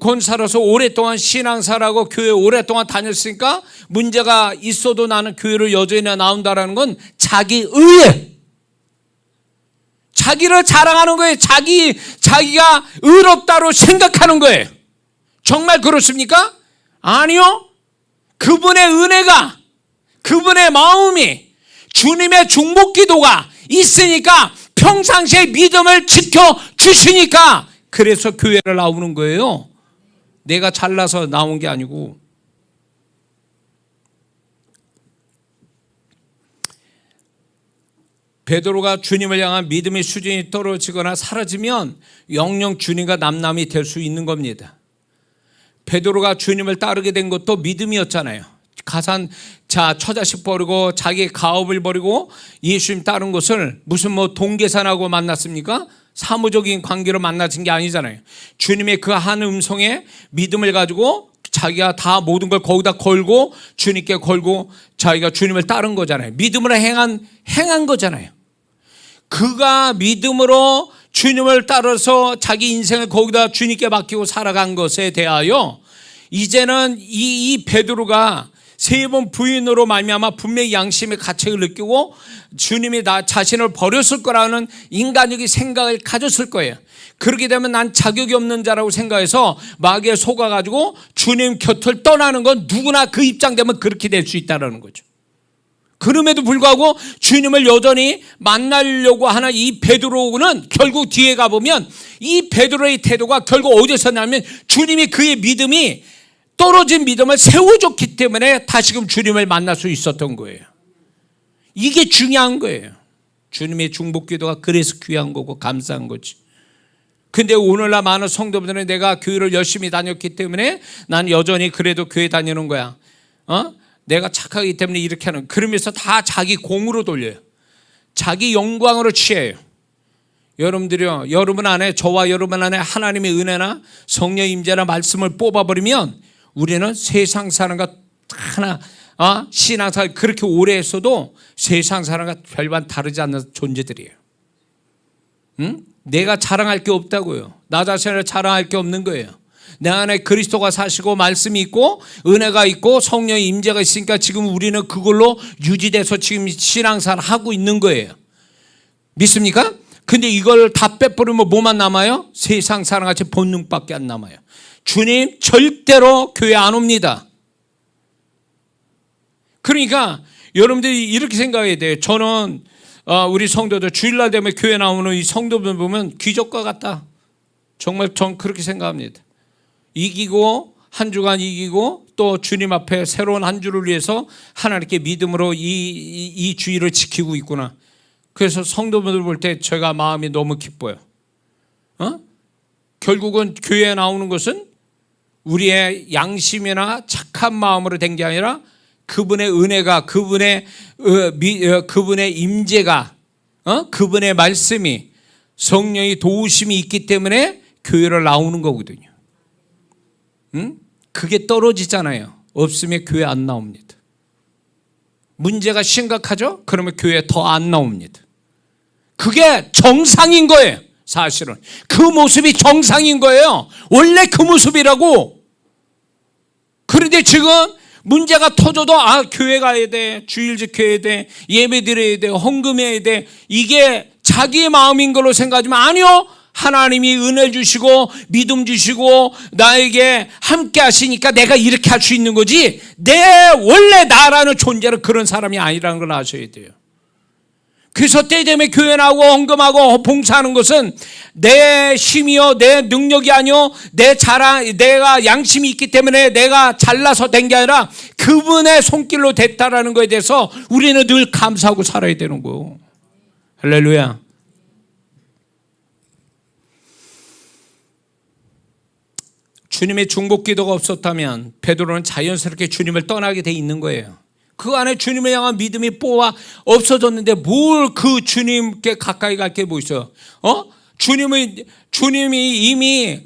권사로서 오랫동안 신앙사라고 교회 오랫동안 다녔으니까 문제가 있어도 나는 교회를 여전히 나온다라는 건 자기 의에, 자기를 자랑하는 거예요. 자기가 의롭다로 생각하는 거예요. 정말 그렇습니까? 아니요. 그분의 은혜가, 그분의 마음이, 주님의 중복 기도가 있으니까 평상시에 믿음을 지켜주시니까 그래서 교회를 나오는 거예요. 내가 잘나서 나온 게 아니고. 베드로가 주님을 향한 믿음의 수준이 떨어지거나 사라지면 영영 주님과 남남이 될 수 있는 겁니다. 베드로가 주님을 따르게 된 것도 믿음이었잖아요. 처자식 버리고 자기 가업을 버리고 예수님 따른 것을 무슨 동계산하고 만났습니까? 사무적인 관계로 만나진 게 아니잖아요. 주님의 그 한 음성에 믿음을 가지고 자기가 다 모든 걸 거기다 걸고 주님께 걸고 자기가 주님을 따른 거잖아요. 믿음으로 행한 거잖아요. 그가 믿음으로 주님을 따라서 자기 인생을 거기다 주님께 맡기고 살아간 것에 대하여 이제는 이 베드로가 3번 부인으로 말미암아 분명히 양심의 가책을 느끼고 주님이 나 자신을 버렸을 거라는 인간적인 생각을 가졌을 거예요. 그렇게 되면 난 자격이 없는 자라고 생각해서 마귀에 속아가지고 주님 곁을 떠나는 건 누구나 그 입장 되면 그렇게 될 수 있다는 거죠. 그럼에도 불구하고 주님을 여전히 만나려고 하는 이 베드로는 결국 뒤에 가보면 이 베드로의 태도가 결국 어디서 나면 주님이 그의 믿음이 떨어진 믿음을 세워줬기 때문에 다시금 주님을 만날 수 있었던 거예요. 이게 중요한 거예요. 주님의 중복 기도가 그래서 귀한 거고 감사한 거지. 근데 오늘날 많은 성도분들은 내가 교회를 열심히 다녔기 때문에 난 여전히 그래도 교회 다니는 거야. 내가 착하기 때문에 이렇게 하는, 그러면서 다 자기 공으로 돌려요. 자기 영광으로 취해요. 여러분들이요, 여러분 안에, 저와 여러분 안에 하나님의 은혜나 성령의 임재나 말씀을 뽑아버리면 우리는 세상 사람과 하나, 신앙생활 그렇게 오래 했어도 세상 사람과 별반 다르지 않는 존재들이에요. 내가 자랑할 게 없다고요. 나 자신을 자랑할 게 없는 거예요. 내 안에 그리스도가 사시고 말씀이 있고 은혜가 있고 성령의 임재가 있으니까 지금 우리는 그걸로 유지돼서 지금 신앙생활 하고 있는 거예요. 믿습니까? 근데 이걸 다 빼버리면 뭐만 남아요? 세상 사람같이 본능밖에 안 남아요. 주님 절대로 교회 안 옵니다. 그러니까 여러분들이 이렇게 생각해야 돼요. 저는 우리 성도들 주일날 되면 교회 나오는 이 성도들 보면 기적과 같다. 정말 전 그렇게 생각합니다. 이기고 한 주간 이기고 또 주님 앞에 새로운 한 주를 위해서 하나님께 믿음으로 이 주일을 지키고 있구나. 그래서 성도분들 볼 때 제가 마음이 너무 기뻐요. 결국은 교회에 나오는 것은 우리의 양심이나 착한 마음으로 된 게 아니라 그분의 은혜가, 그분의 임재가, 그분의 말씀이, 성령의 도우심이 있기 때문에 교회를 나오는 거거든요. 그게 떨어지잖아요. 없으면 교회 안 나옵니다. 문제가 심각하죠? 그러면 교회 더 안 나옵니다. 그게 정상인 거예요. 사실은 그 모습이 정상인 거예요. 원래 그 모습이라고. 그런데 지금 문제가 터져도 교회 가야 돼, 주일 지켜야 돼, 예배 드려야 돼, 헌금해야 돼, 이게 자기의 마음인 걸로 생각하지만 아니요, 하나님이 은혜 주시고 믿음 주시고 나에게 함께 하시니까 내가 이렇게 할 수 있는 거지 내 원래 나라는 존재는 그런 사람이 아니라는 걸 아셔야 돼요. 그래서 때 되면 교회 나오고 헌금하고 봉사하는 것은 내 힘이요, 내 능력이 아니요, 내 자랑, 내가 양심이 있기 때문에 내가 잘나서 된 게 아니라 그분의 손길로 됐다라는 것에 대해서 우리는 늘 감사하고 살아야 되는 거예요. 할렐루야. 주님의 중복 기도가 없었다면 베드로는 자연스럽게 주님을 떠나게 돼 있는 거예요. 그 안에 주님을 향한 믿음이 없어졌는데 뭘 그 주님께 가까이 갈 게 뭐 있어요? 주님이 이미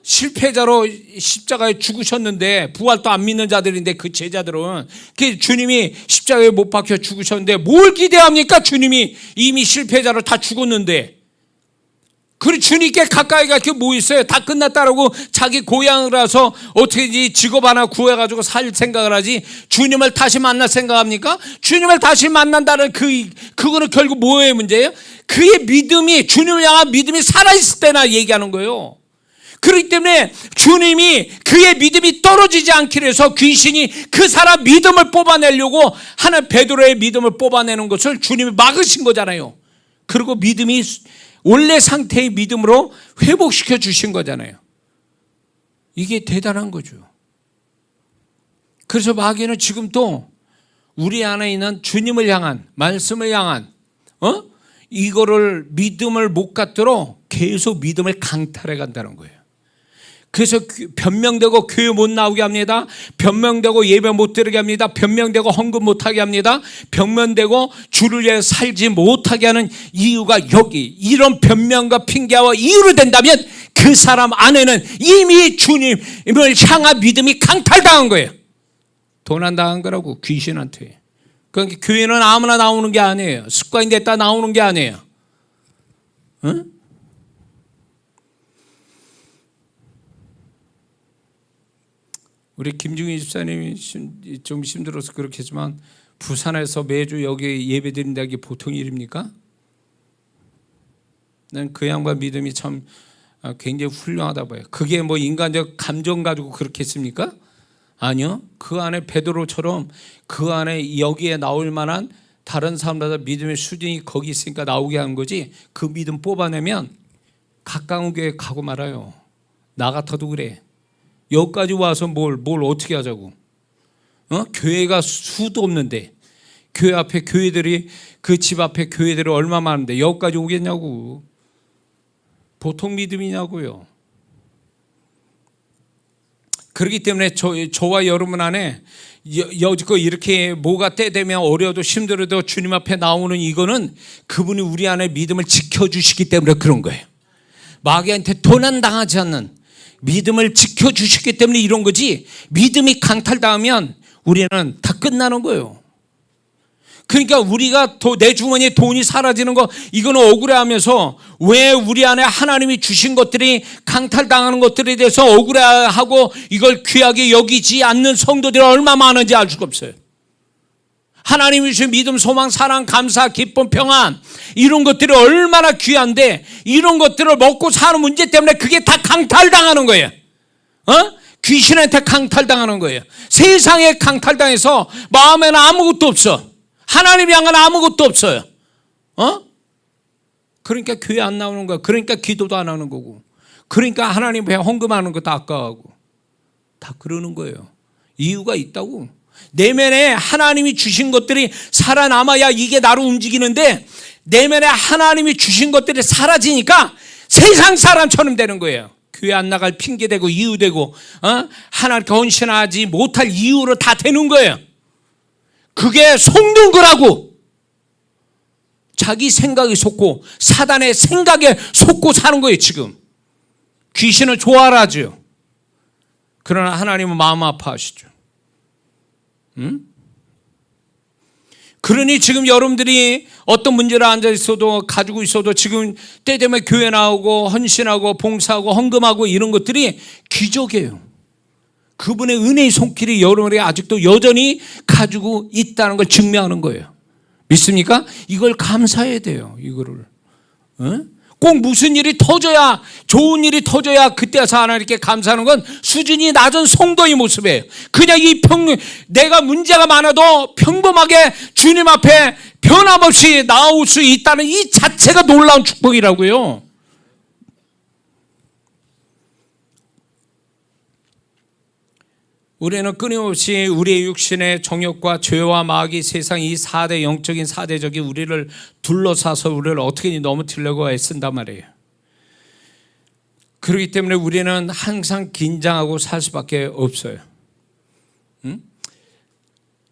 실패자로 십자가에 죽으셨는데, 부활도 안 믿는 자들인데 그 제자들은 그 주님이 십자가에 못 박혀 죽으셨는데 뭘 기대합니까? 주님이 이미 실패자로 다 죽었는데. 그리고 주님께 가까이 갈 게 뭐 있어요? 다 끝났다라고 자기 고향을 가서 어떻게든지 직업 하나 구해가지고 살 생각을 하지, 주님을 다시 만날 생각합니까? 주님을 다시 만난다는 그거는 결국 뭐의 문제예요? 그의 믿음이, 주님을 향한 믿음이 살아있을 때나 얘기하는 거예요. 그렇기 때문에 주님이 그의 믿음이 떨어지지 않기로 해서 귀신이 그 사람 믿음을 뽑아내려고 하는 베드로의 믿음을 뽑아내는 것을 주님이 막으신 거잖아요. 그리고 믿음이 원래 상태의 믿음으로 회복시켜 주신 거잖아요. 이게 대단한 거죠. 그래서 마귀는 지금도 우리 안에 있는 주님을 향한, 말씀을 향한 이거를 믿음을 못 갖도록 계속 믿음을 강탈해 간다는 거예요. 그래서 변명되고 교회 못 나오게 합니다. 변명되고 예배 못 드리게 합니다. 변명되고 헌금 못하게 합니다. 변명되고 주를 위해 살지 못하게 하는 이유가 여기, 이런 변명과 핑계와 이유로 된다면 그 사람 안에는 이미 주님을 향한 믿음이 강탈당한 거예요. 도난당한 거라고, 귀신한테. 그러니까 교회는 아무나 나오는 게 아니에요. 습관이 됐다 나오는 게 아니에요. 응? 우리 김중희 집사님이 좀 힘들어서 그렇겠지만 부산에서 매주 여기 예배 드린다는 게 보통 일입니까? 난 그 양반 믿음이 참 굉장히 훌륭하다 봐요. 그게 뭐 인간적 감정 가지고 그렇겠습니까? 아니요. 그 안에 베드로처럼 그 안에 여기에 나올 만한 다른 사람보다 믿음의 수준이 거기 있으니까 나오게 하는 거지, 그 믿음 뽑아내면 가까운 교회 가고 말아요. 나 같아도 그래. 여기까지 와서 뭘 어떻게 하자고? 교회가 수도 없는데, 교회 앞에 교회들이, 그 집 앞에 교회들이 얼마 많은데 여기까지 오겠냐고. 보통 믿음이냐고요. 그렇기 때문에 저와 여러분 안에 여지껏 이렇게 뭐가 때 되면 어려워도 힘들어도 주님 앞에 나오는 이거는 그분이 우리 안에 믿음을 지켜주시기 때문에 그런 거예요. 마귀한테 도난당하지 않는 믿음을 지켜주시기 때문에 이런 거지, 믿음이 강탈당하면 우리는 다 끝나는 거예요. 그러니까 우리가 내 주머니에 돈이 사라지는 거, 이거는 억울해하면서 왜 우리 안에 하나님이 주신 것들이 강탈당하는 것들에 대해서 억울해하고 이걸 귀하게 여기지 않는 성도들이 얼마나 많은지 알 수가 없어요. 하나님이 주신 믿음, 소망, 사랑, 감사, 기쁨, 평안, 이런 것들이 얼마나 귀한데 이런 것들을 먹고 사는 문제 때문에 그게 다 강탈당하는 거예요. 귀신한테 강탈당하는 거예요. 세상에 강탈당해서 마음에는 아무것도 없어. 하나님 향한 아무것도 없어요. 그러니까 교회 안 나오는 거야. 그러니까 기도도 안 하는 거고, 그러니까 하나님 앞에 헌금하는 것도 아까워하고, 다 그러는 거예요. 이유가 있다고. 내면에 하나님이 주신 것들이 살아남아야 이게 나로 움직이는데, 내면에 하나님이 주신 것들이 사라지니까 세상 사람처럼 되는 거예요. 교회 안 나갈 핑계대고 이유되고 하나님께 헌신하지 못할 이유로 다 되는 거예요. 그게 속는 거라고. 자기 생각에 속고 사단의 생각에 속고 사는 거예요. 지금 귀신을 좋아라 하죠. 그러나 하나님은 마음 아파하시죠. 그러니 지금 여러분들이 어떤 문제를 앉아 있어도, 가지고 있어도, 지금 때 되면 교회 나오고 헌신하고 봉사하고 헌금하고 이런 것들이 기적이에요. 그분의 은혜의 손길이 여러분에게 아직도 여전히 가지고 있다는 걸 증명하는 거예요. 믿습니까? 이걸 감사해야 돼요. 이거를. 꼭 무슨 일이 터져야, 좋은 일이 터져야 그때 와서 하나님께 감사하는 건 수준이 낮은 성도의 모습이에요. 그냥 내가 문제가 많아도 평범하게 주님 앞에 변함없이 나올 수 있다는 이 자체가 놀라운 축복이라고요. 우리는 끊임없이 우리의 육신의 정욕과 죄와 마귀, 세상 이 4대 영적인 4대적이 우리를 둘러싸서 우리를 어떻게든 넘어뜨리려고 애쓴단 말이에요. 그렇기 때문에 우리는 항상 긴장하고 살 수밖에 없어요.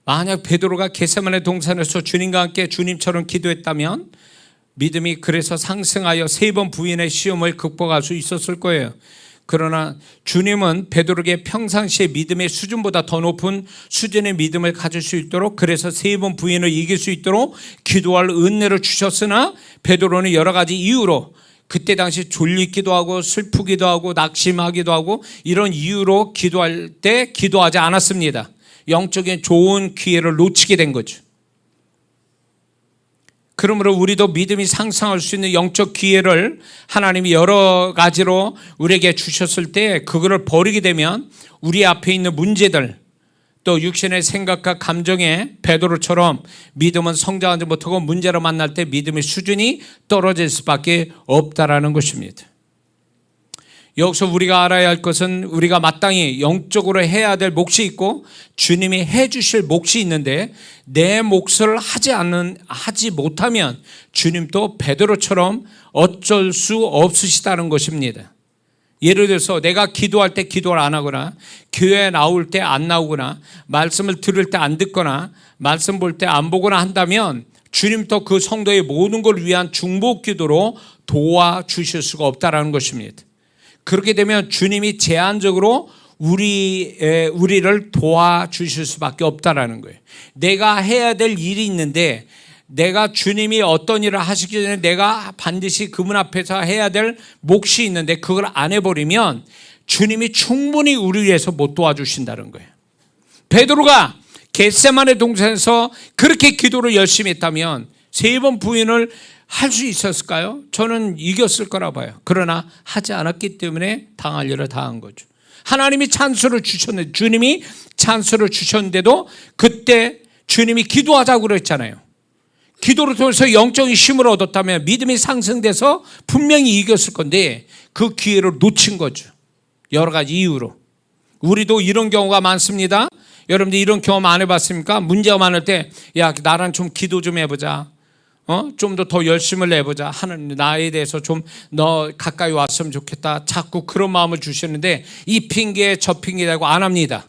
만약 베드로가 겟세마네 동산에서 주님과 함께 주님처럼 기도했다면 믿음이 그래서 상승하여 3번 부인의 시험을 극복할 수 있었을 거예요. 그러나 주님은 베드로에게 평상시의 믿음의 수준보다 더 높은 수준의 믿음을 가질 수 있도록, 그래서 3번 부인을 이길 수 있도록 기도할 은혜를 주셨으나 베드로는 여러 가지 이유로, 그때 당시 졸리기도 하고 슬프기도 하고 낙심하기도 하고 이런 이유로 기도할 때 기도하지 않았습니다. 영적인 좋은 기회를 놓치게 된 거죠. 그러므로 우리도 믿음이 상승할 수 있는 영적 기회를 하나님이 여러 가지로 우리에게 주셨을 때 그거를 버리게 되면 우리 앞에 있는 문제들, 또 육신의 생각과 감정에 베드로처럼 믿음은 성장하지 못하고 문제로 만날 때 믿음의 수준이 떨어질 수밖에 없다라는 것입니다. 여기서 우리가 알아야 할 것은 우리가 마땅히 영적으로 해야 될 몫이 있고 주님이 해 주실 몫이 있는데, 내 몫을 하지 못하면 주님도 베드로처럼 어쩔 수 없으시다는 것입니다. 예를 들어서 내가 기도할 때 기도를 안 하거나, 교회에 나올 때 안 나오거나, 말씀을 들을 때 안 듣거나, 말씀 볼 때 안 보거나 한다면 주님도 그 성도의 모든 걸 위한 중복 기도로 도와주실 수가 없다는 것입니다. 그렇게 되면 주님이 제한적으로 우리를 도와주실 수밖에 없다라는 거예요. 내가 해야 될 일이 있는데, 내가 주님이 어떤 일을 하시기 전에 내가 반드시 그분 앞에서 해야 될 몫이 있는데 그걸 안 해버리면 주님이 충분히 우리 위해서 못 도와주신다는 거예요. 베드로가 겟세마네 동산에서 그렇게 기도를 열심히 했다면 3번 부인을 할 수 있었을까요? 저는 이겼을 거라 봐요. 그러나 하지 않았기 때문에 당할 일을 당한 거죠. 하나님이 찬스를 주셨는데, 주님이 찬스를 주셨는데도 그때 주님이 기도하자고 그랬잖아요. 기도를 통해서 영적인 힘을 얻었다면 믿음이 상승돼서 분명히 이겼을 건데 그 기회를 놓친 거죠. 여러 가지 이유로. 우리도 이런 경우가 많습니다. 여러분들 이런 경험 안 해봤습니까? 문제가 많을 때, 야, 나랑 좀 기도 좀 해보자. 좀 더 열심을 내보자. 하나님 나에 대해서 좀 너 가까이 왔으면 좋겠다. 자꾸 그런 마음을 주시는데 이 핑계 저 핑계 대고 안 합니다.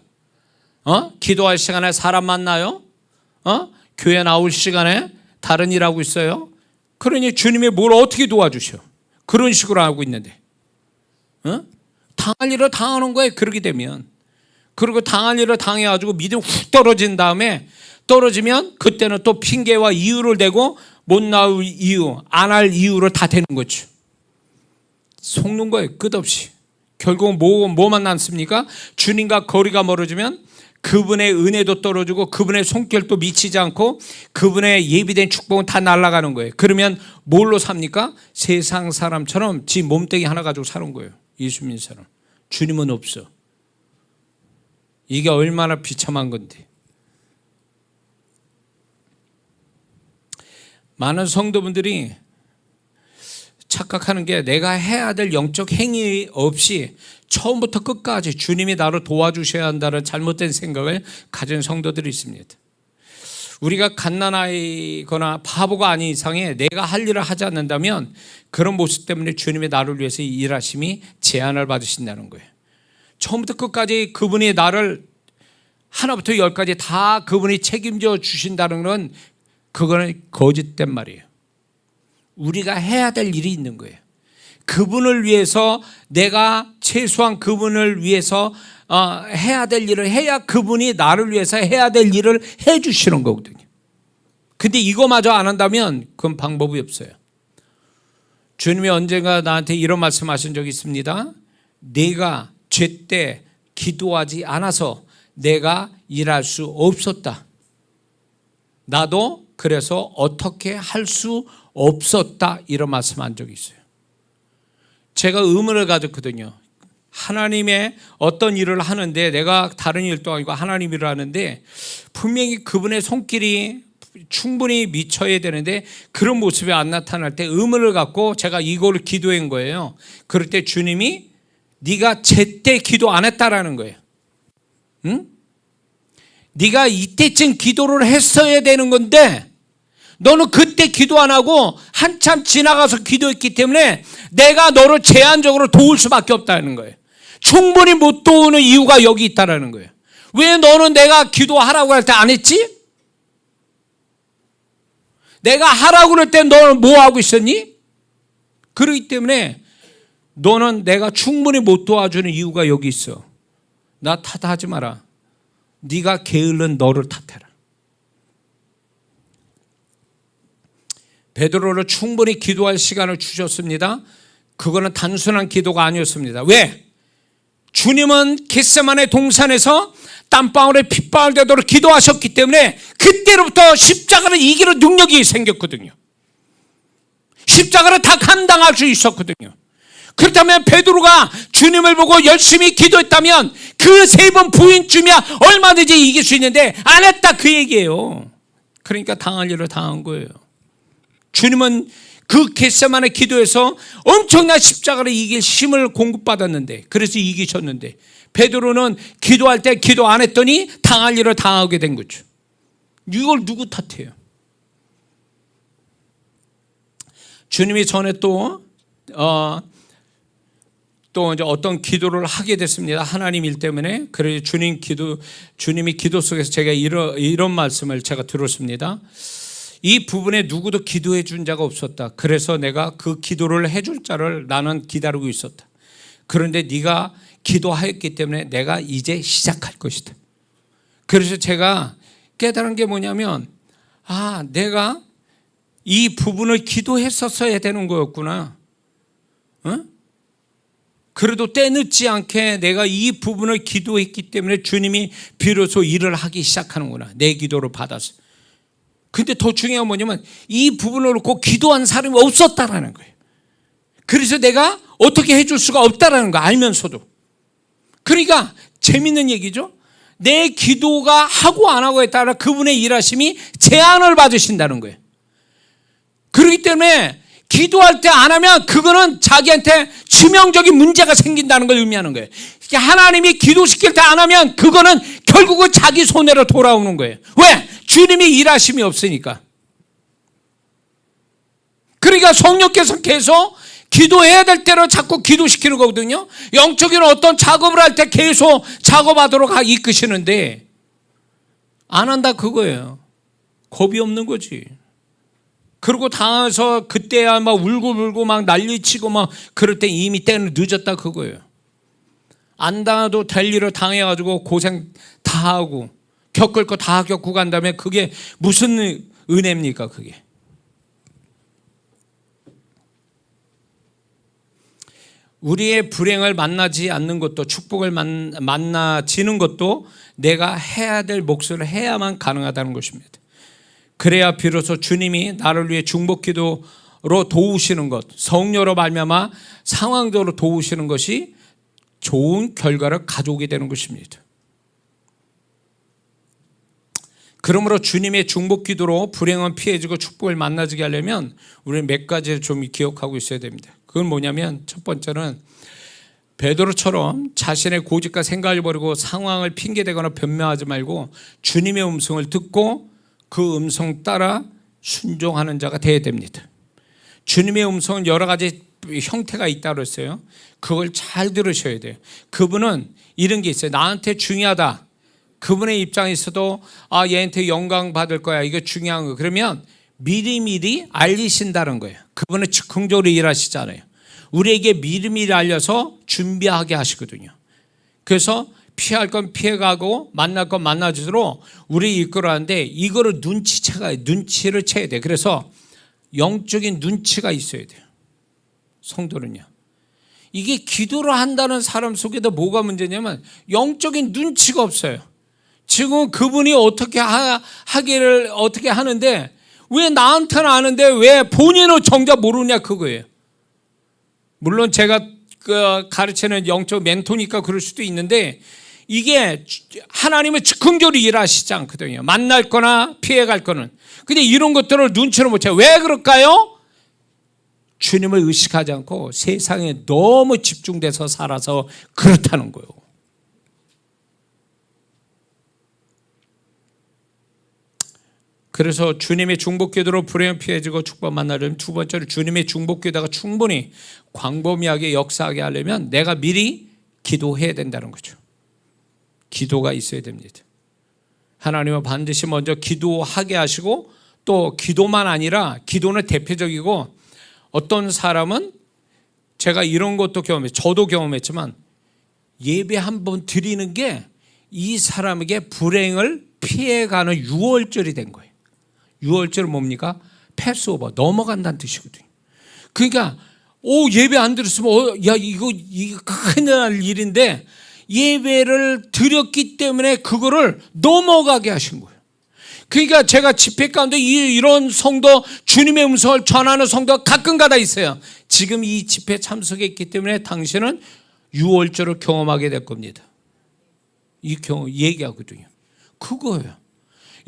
기도할 시간에 사람 만나요? 교회 나올 시간에 다른 일 하고 있어요? 그러니 주님이 뭘 어떻게 도와주셔? 그런 식으로 하고 있는데 당할 일을 당하는 거예요. 그러게 되면. 그리고 당할 일을 당해가지고 믿음이 훅 떨어진 다음에, 떨어지면 그때는 또 핑계와 이유를 대고 못 나올 이유, 안 할 이유를 다 대는 거죠. 속는 거예요. 끝없이. 결국은 뭐만 남습니까? 주님과 거리가 멀어지면 그분의 은혜도 떨어지고 그분의 손길도 미치지 않고 그분의 예비된 축복은 다 날아가는 거예요. 그러면 뭘로 삽니까? 세상 사람처럼 지 몸뚱이 하나 가지고 사는 거예요. 예수 믿는 사람. 주님은 없어. 이게 얼마나 비참한 건데. 많은 성도분들이 착각하는 게, 내가 해야 될 영적 행위 없이 처음부터 끝까지 주님이 나를 도와주셔야 한다는 잘못된 생각을 가진 성도들이 있습니다. 우리가 갓난아이거나 바보가 아닌 이상에 내가 할 일을 하지 않는다면 그런 모습 때문에 주님이 나를 위해서 일하심이 제한을 받으신다는 거예요. 처음부터 끝까지 그분이 나를 하나부터 10까지 다 그분이 책임져 주신다는 건, 그거는 거짓된 말이에요. 우리가 해야 될 일이 있는 거예요. 그분을 위해서, 내가 최소한 그분을 위해서 해야 될 일을 해야 그분이 나를 위해서 해야 될 일을 해 주시는 거거든요. 근데 이거마저 안 한다면 그건 방법이 없어요. 주님이 언젠가 나한테 이런 말씀하신 적이 있습니다. 내가 제때 기도하지 않아서 내가 일할 수 없었다. 나도 그래서 어떻게 할 수 없었다, 이런 말씀한 적이 있어요. 제가 의문을 가졌거든요. 하나님의 어떤 일을 하는데, 내가 다른 일도 아니고 하나님 일을 하는데 분명히 그분의 손길이 충분히 미쳐야 되는데 그런 모습이 안 나타날 때 의문을 갖고 제가 이거를 기도한 거예요. 그럴 때 주님이 네가 제때 기도 안 했다라는 거예요. 응? 네가 이때쯤 기도를 했어야 되는 건데 너는 그때 기도 안 하고 한참 지나가서 기도했기 때문에 내가 너를 제한적으로 도울 수밖에 없다는 거예요. 충분히 못 도우는 이유가 여기 있다는 거예요. 왜 너는 내가 기도하라고 할 때 안 했지? 내가 하라고 그럴 때 너는 뭐 하고 있었니? 그렇기 때문에 너는 내가 충분히 못 도와주는 이유가 여기 있어. 나 탓하지 마라. 네가 게을른 너를 탓해라. 베드로를 충분히 기도할 시간을 주셨습니다. 그거는 단순한 기도가 아니었습니다. 왜? 주님은 겟세마네 동산에서 땀방울에 핏방울 되도록 기도하셨기 때문에 그때로부터 십자가를 이기는 능력이 생겼거든요. 십자가를 다 감당할 수 있었거든요. 그렇다면 베드로가 주님을 보고 열심히 기도했다면 그 세 번 부인쯤이야 얼마든지 이길 수 있는데 안 했다 그 얘기예요. 그러니까 당할 일을 당한 거예요. 주님은 그 겟세마네 기도에서 엄청난 십자가를 이길 힘을 공급받았는데 그래서 이기셨는데 베드로는 기도할 때 기도 안 했더니 당할 일을 당하게 된 거죠. 이걸 누구 탓해요? 주님이 전에 또 이제 어떤 기도를 하게 됐습니다. 하나님 일 때문에. 그래서 주님이 기도 속에서 제가 이런 말씀을 제가 들었습니다. 이 부분에 누구도 기도해 준 자가 없었다. 그래서 내가 그 기도를 해줄 자를 나는 기다리고 있었다. 그런데 네가 기도하였기 때문에 내가 이제 시작할 것이다. 그래서 제가 깨달은 게 뭐냐면 내가 이 부분을 기도했었어야 되는 거였구나. 그래도 때 늦지 않게 내가 이 부분을 기도했기 때문에 주님이 비로소 일을 하기 시작하는구나. 내 기도를 받아서. 근데 더 중요한 건 뭐냐면 이 부분을 놓고 기도한 사람이 없었다라는 거예요. 그래서 내가 어떻게 해줄 수가 없다라는 거 알면서도. 그러니까 재밌는 얘기죠. 내 기도가 하고 안 하고에 따라 그분의 일하심이 제한을 받으신다는 거예요. 그렇기 때문에 기도할 때 안 하면 그거는 자기한테 치명적인 문제가 생긴다는 걸 의미하는 거예요. 하나님이 기도시킬 때 안 하면 그거는 결국은 자기 손해로 돌아오는 거예요. 왜? 주님이 일하심이 없으니까. 그러니까 성령께서 계속 기도해야 될 때로 자꾸 기도시키는 거거든요. 영적인 어떤 작업을 할 때 계속 작업하도록 이끄시는데 안 한다 그거예요. 겁이 없는 거지. 그리고 당해서 그때야 막 울고 막 난리치고 막 그럴 때 이미 때는 늦었다 그거예요. 안 당해도 될 일을 당해가지고 고생 다 하고 겪을 거 다 겪고 간 다음에 그게 무슨 은혜입니까 그게. 우리의 불행을 만나지 않는 것도 축복을 만나지는 것도 내가 해야 될 몫을 해야만 가능하다는 것입니다. 그래야 비로소 주님이 나를 위해 중보기도로 도우시는 것, 성령으로 말미암아 상황적으로 도우시는 것이 좋은 결과를 가져오게 되는 것입니다. 그러므로 주님의 중보기도로 불행은 피해지고 축복을 만나지게 하려면 우리는 몇 가지를 좀 기억하고 있어야 됩니다. 그건 뭐냐면 첫 번째는 베드로처럼 자신의 고집과 생각을 버리고 상황을 핑계대거나 변명하지 말고 주님의 음성을 듣고 그 음성 따라 순종하는 자가 되어야 됩니다. 주님의 음성은 여러 가지 형태가 있다고 했어요. 그걸 잘 들으셔야 돼요. 그분은 이런 게 있어요. 나한테 중요하다. 그분의 입장에 있어도 얘한테 영광 받을 거야. 이게 중요한 거. 그러면 미리미리 알리신다는 거예요. 그분은 즉흥적으로 일하시잖아요. 우리에게 미리미리 알려서 준비하게 하시거든요. 그래서 피할 건 피해가고 만날 건 만나주도록 우리 이끌어가는데 이거를 눈치를 채야 돼요. 그래서 영적인 눈치가 있어야 돼요. 성도는요. 이게 기도를 한다는 사람 속에도 뭐가 문제냐면 영적인 눈치가 없어요. 지금 그분이 어떻게 하기를 어떻게 하는데 왜 나한테는 아는데 왜 본인은 정작 모르냐 그거예요. 물론 제가 가르치는 영적 멘토니까 그럴 수도 있는데 이게 하나님은 즉흥적으로 일하시지 않거든요. 만날 거나 피해갈 거는. 근데 이런 것들을 눈치를 못 채요. 왜 그럴까요? 주님을 의식하지 않고 세상에 너무 집중돼서 살아서 그렇다는 거예요. 그래서 주님의 중보기도로 불행을 피해지고 축복 만나려면, 두 번째로 주님의 중보기도가 충분히 광범위하게 역사하게 하려면 내가 미리 기도해야 된다는 거죠. 기도가 있어야 됩니다. 하나님은 반드시 먼저 기도하게 하시고, 또 기도만 아니라 기도는 대표적이고, 어떤 사람은 제가 이런 것도 저도 경험했지만 예배 한 번 드리는 게 이 사람에게 불행을 피해가는 유월절이 된 거예요. 유월절은 뭡니까? 패스오버, 넘어간다는 뜻이거든요. 그러니까 예배 안 드렸으면 이거 큰일 날 일인데 예배를 드렸기 때문에 그거를 넘어가게 하신 거예요. 그러니까 제가 집회 가운데 이런 성도, 주님의 음성을 전하는 성도가 가끔가다 있어요. 지금 이 집회 참석했기 때문에 당신은 유월절을 경험하게 될 겁니다. 이 경험 얘기하거든요. 그거예요.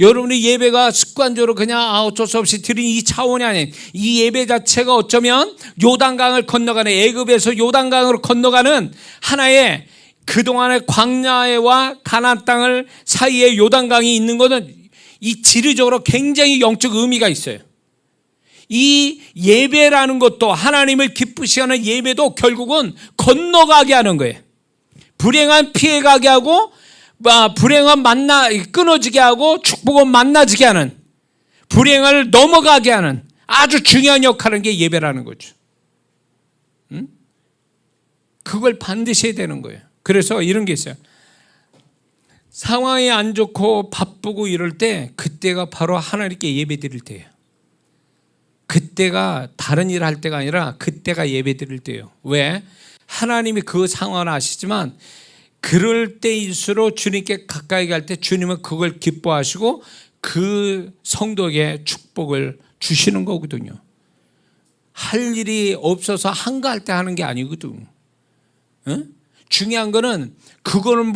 여러분의 예배가 습관적으로 그냥 어쩔 수 없이 드린 이 차원이 아닌, 이 예배 자체가 어쩌면 요단강을 건너가는, 애굽에서 요단강으로 건너가는 하나의, 그동안의 광야와 가나안 땅을 사이에 요단강이 있는 것은 이 지리적으로 굉장히 영적 의미가 있어요. 이 예배라는 것도, 하나님을 기쁘시게 하는 예배도 결국은 건너가게 하는 거예요. 불행한 피해가게 하고, 불행은 끊어지게 하고, 축복은 만나지게 하는, 불행을 넘어가게 하는 아주 중요한 역할을 하는 게 예배라는 거죠. 그걸 반드시 해야 되는 거예요. 그래서 이런 게 있어요. 상황이 안 좋고 바쁘고 이럴 때, 그때가 바로 하나님께 예배 드릴 때예요. 그때가 다른 일 할 때가 아니라 그때가 예배 드릴 때예요. 왜? 하나님이 그 상황을 아시지만 그럴 때일수록 주님께 가까이 갈 때 주님은 그걸 기뻐하시고 그 성도에게 축복을 주시는 거거든요. 할 일이 없어서 한가할 때 하는 게 아니거든. 응? 중요한 거는 그거는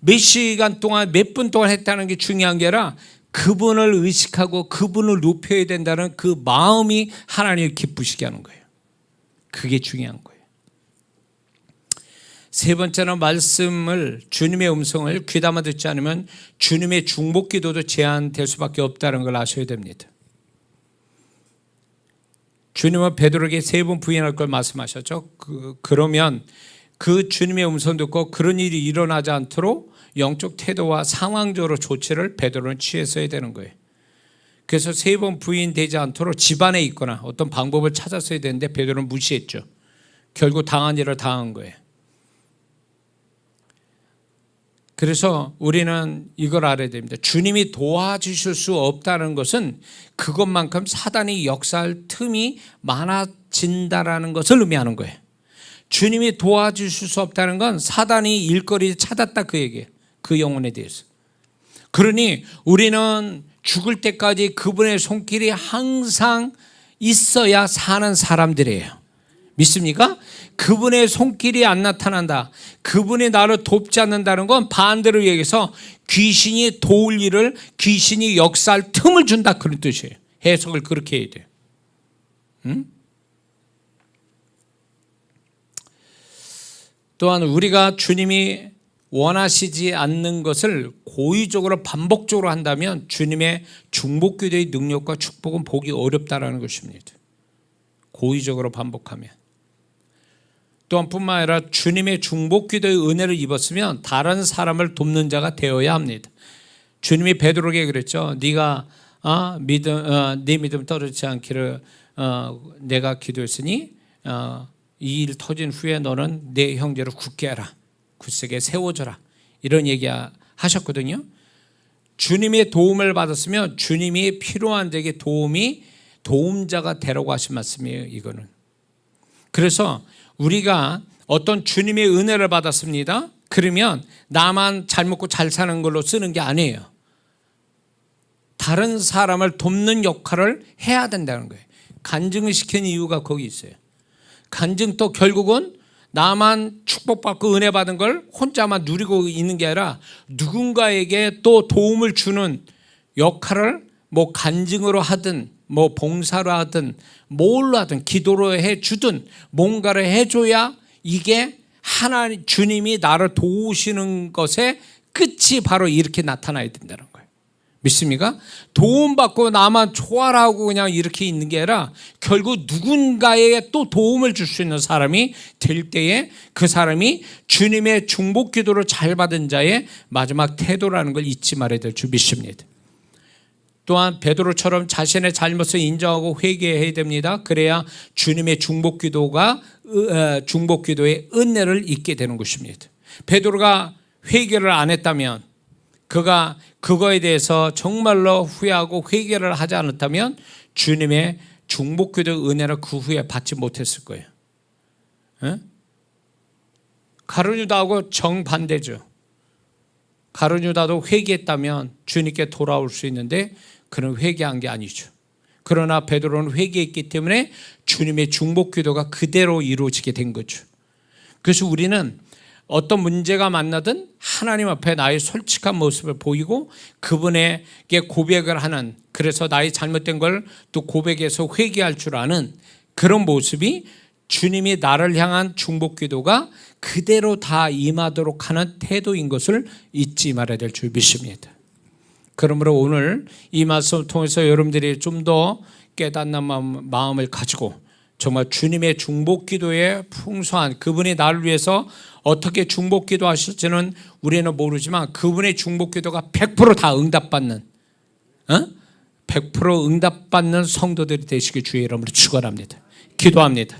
몇 시간 동안 몇 분 동안 했다는 게 중요한 게 아니라 그분을 의식하고 그분을 높여야 된다는 그 마음이 하나님을 기쁘시게 하는 거예요. 그게 중요한 거예요. 세 번째는 말씀을, 주님의 음성을 귀담아 듣지 않으면 주님의 중보기도도 제한될 수밖에 없다는 걸 아셔야 됩니다. 주님은 베드로에게 3번 부인할 걸 말씀하셨죠. 그러면 그 주님의 음성 듣고 그런 일이 일어나지 않도록 영적 태도와 상황적으로 조치를 베드로는 취했어야 되는 거예요. 그래서 3번 부인되지 않도록 집안에 있거나 어떤 방법을 찾았어야 되는데 베드로는 무시했죠. 결국 당한 일을 당한 거예요. 그래서 우리는 이걸 알아야 됩니다. 주님이 도와주실 수 없다는 것은 그것만큼 사단이 역사할 틈이 많아진다라는 것을 의미하는 거예요. 주님이 도와주실 수 없다는 건 사단이 일거리 찾았다, 그 얘기예요. 그 영혼에 대해서. 그러니 우리는 죽을 때까지 그분의 손길이 항상 있어야 사는 사람들이에요. 믿습니까? 그분의 손길이 안 나타난다, 그분이 나를 돕지 않는다는 건 반대로 얘기해서 귀신이 도울 일을, 귀신이 역사할 틈을 준다, 그런 뜻이에요. 해석을 그렇게 해야 돼요. 응? 또한 우리가 주님이 원하시지 않는 것을 고의적으로 반복적으로 한다면 주님의 중보기도의 능력과 축복은 보기 어렵다라는 것입니다. 고의적으로 반복하면. 또한 뿐만 아니라 주님의 중보기도의 은혜를 입었으면 다른 사람을 돕는 자가 되어야 합니다. 주님이 베드로에게 그랬죠. 네가 네 믿음 떨어지지 않기를 내가 기도했으니 이 일 터진 후에 너는 내 형제를 굳게 하라, 굳세게 세워줘라, 이런 얘기 하셨거든요. 주님의 도움을 받았으면 주님이 필요한 자에게 도움자가 되라고 하신 말씀이에요. 이거는. 그래서 우리가 어떤 주님의 은혜를 받았습니다. 그러면 나만 잘 먹고 잘 사는 걸로 쓰는 게 아니에요. 다른 사람을 돕는 역할을 해야 된다는 거예요. 간증을 시키는 이유가 거기 있어요. 간증도 결국은 나만 축복받고 은혜 받은 걸 혼자만 누리고 있는 게 아니라 누군가에게 또 도움을 주는 역할을 뭐 간증으로 하든 뭐 봉사로 하든 뭘로 하든 기도로 해주든 뭔가를 해줘야 이게 하나님 주님이 나를 도우시는 것의 끝이 바로 이렇게 나타나야 된다는 거예요. 믿습니까? 도움받고 나만 좋아라고 그냥 이렇게 있는 게 아니라 결국 누군가에게 또 도움을 줄 수 있는 사람이 될 때에 그 사람이 주님의 중복 기도를 잘 받은 자의 마지막 태도라는 걸 잊지 말아야 될 줄 믿습니다. 또한 베드로처럼 자신의 잘못을 인정하고 회개해야 됩니다. 그래야 주님의 중복 기도의 은혜를 잊게 되는 것입니다. 베드로가 회개를 안 했다면, 그가 그거에 대해서 정말로 후회하고 회개를 하지 않았다면 주님의 중복 기도의 은혜를 그 후에 받지 못했을 거예요. 가룟유다하고 정반대죠. 가룟유다도 회개했다면 주님께 돌아올 수 있는데 그는 회개한 게 아니죠. 그러나 베드로는 회개했기 때문에 주님의 중복 기도가 그대로 이루어지게 된 거죠. 그래서 우리는 어떤 문제가 만나든 하나님 앞에 나의 솔직한 모습을 보이고 그분에게 고백을 하는, 그래서 나의 잘못된 걸 또 고백해서 회개할 줄 아는 그런 모습이 주님이 나를 향한 중복 기도가 그대로 다 임하도록 하는 태도인 것을 잊지 말아야 될 줄 믿습니다. 그러므로 오늘 이 말씀을 통해서 여러분들이 좀 더 깨닫는 마음을 가지고 정말 주님의 중복 기도에 풍성한, 그분이 나를 위해서 어떻게 중복 기도하실지는 우리는 모르지만 그분의 중복 기도가 100% 다 응답받는 100% 응답받는 성도들이 되시길 주의 이름으로 축원합니다. 기도합니다.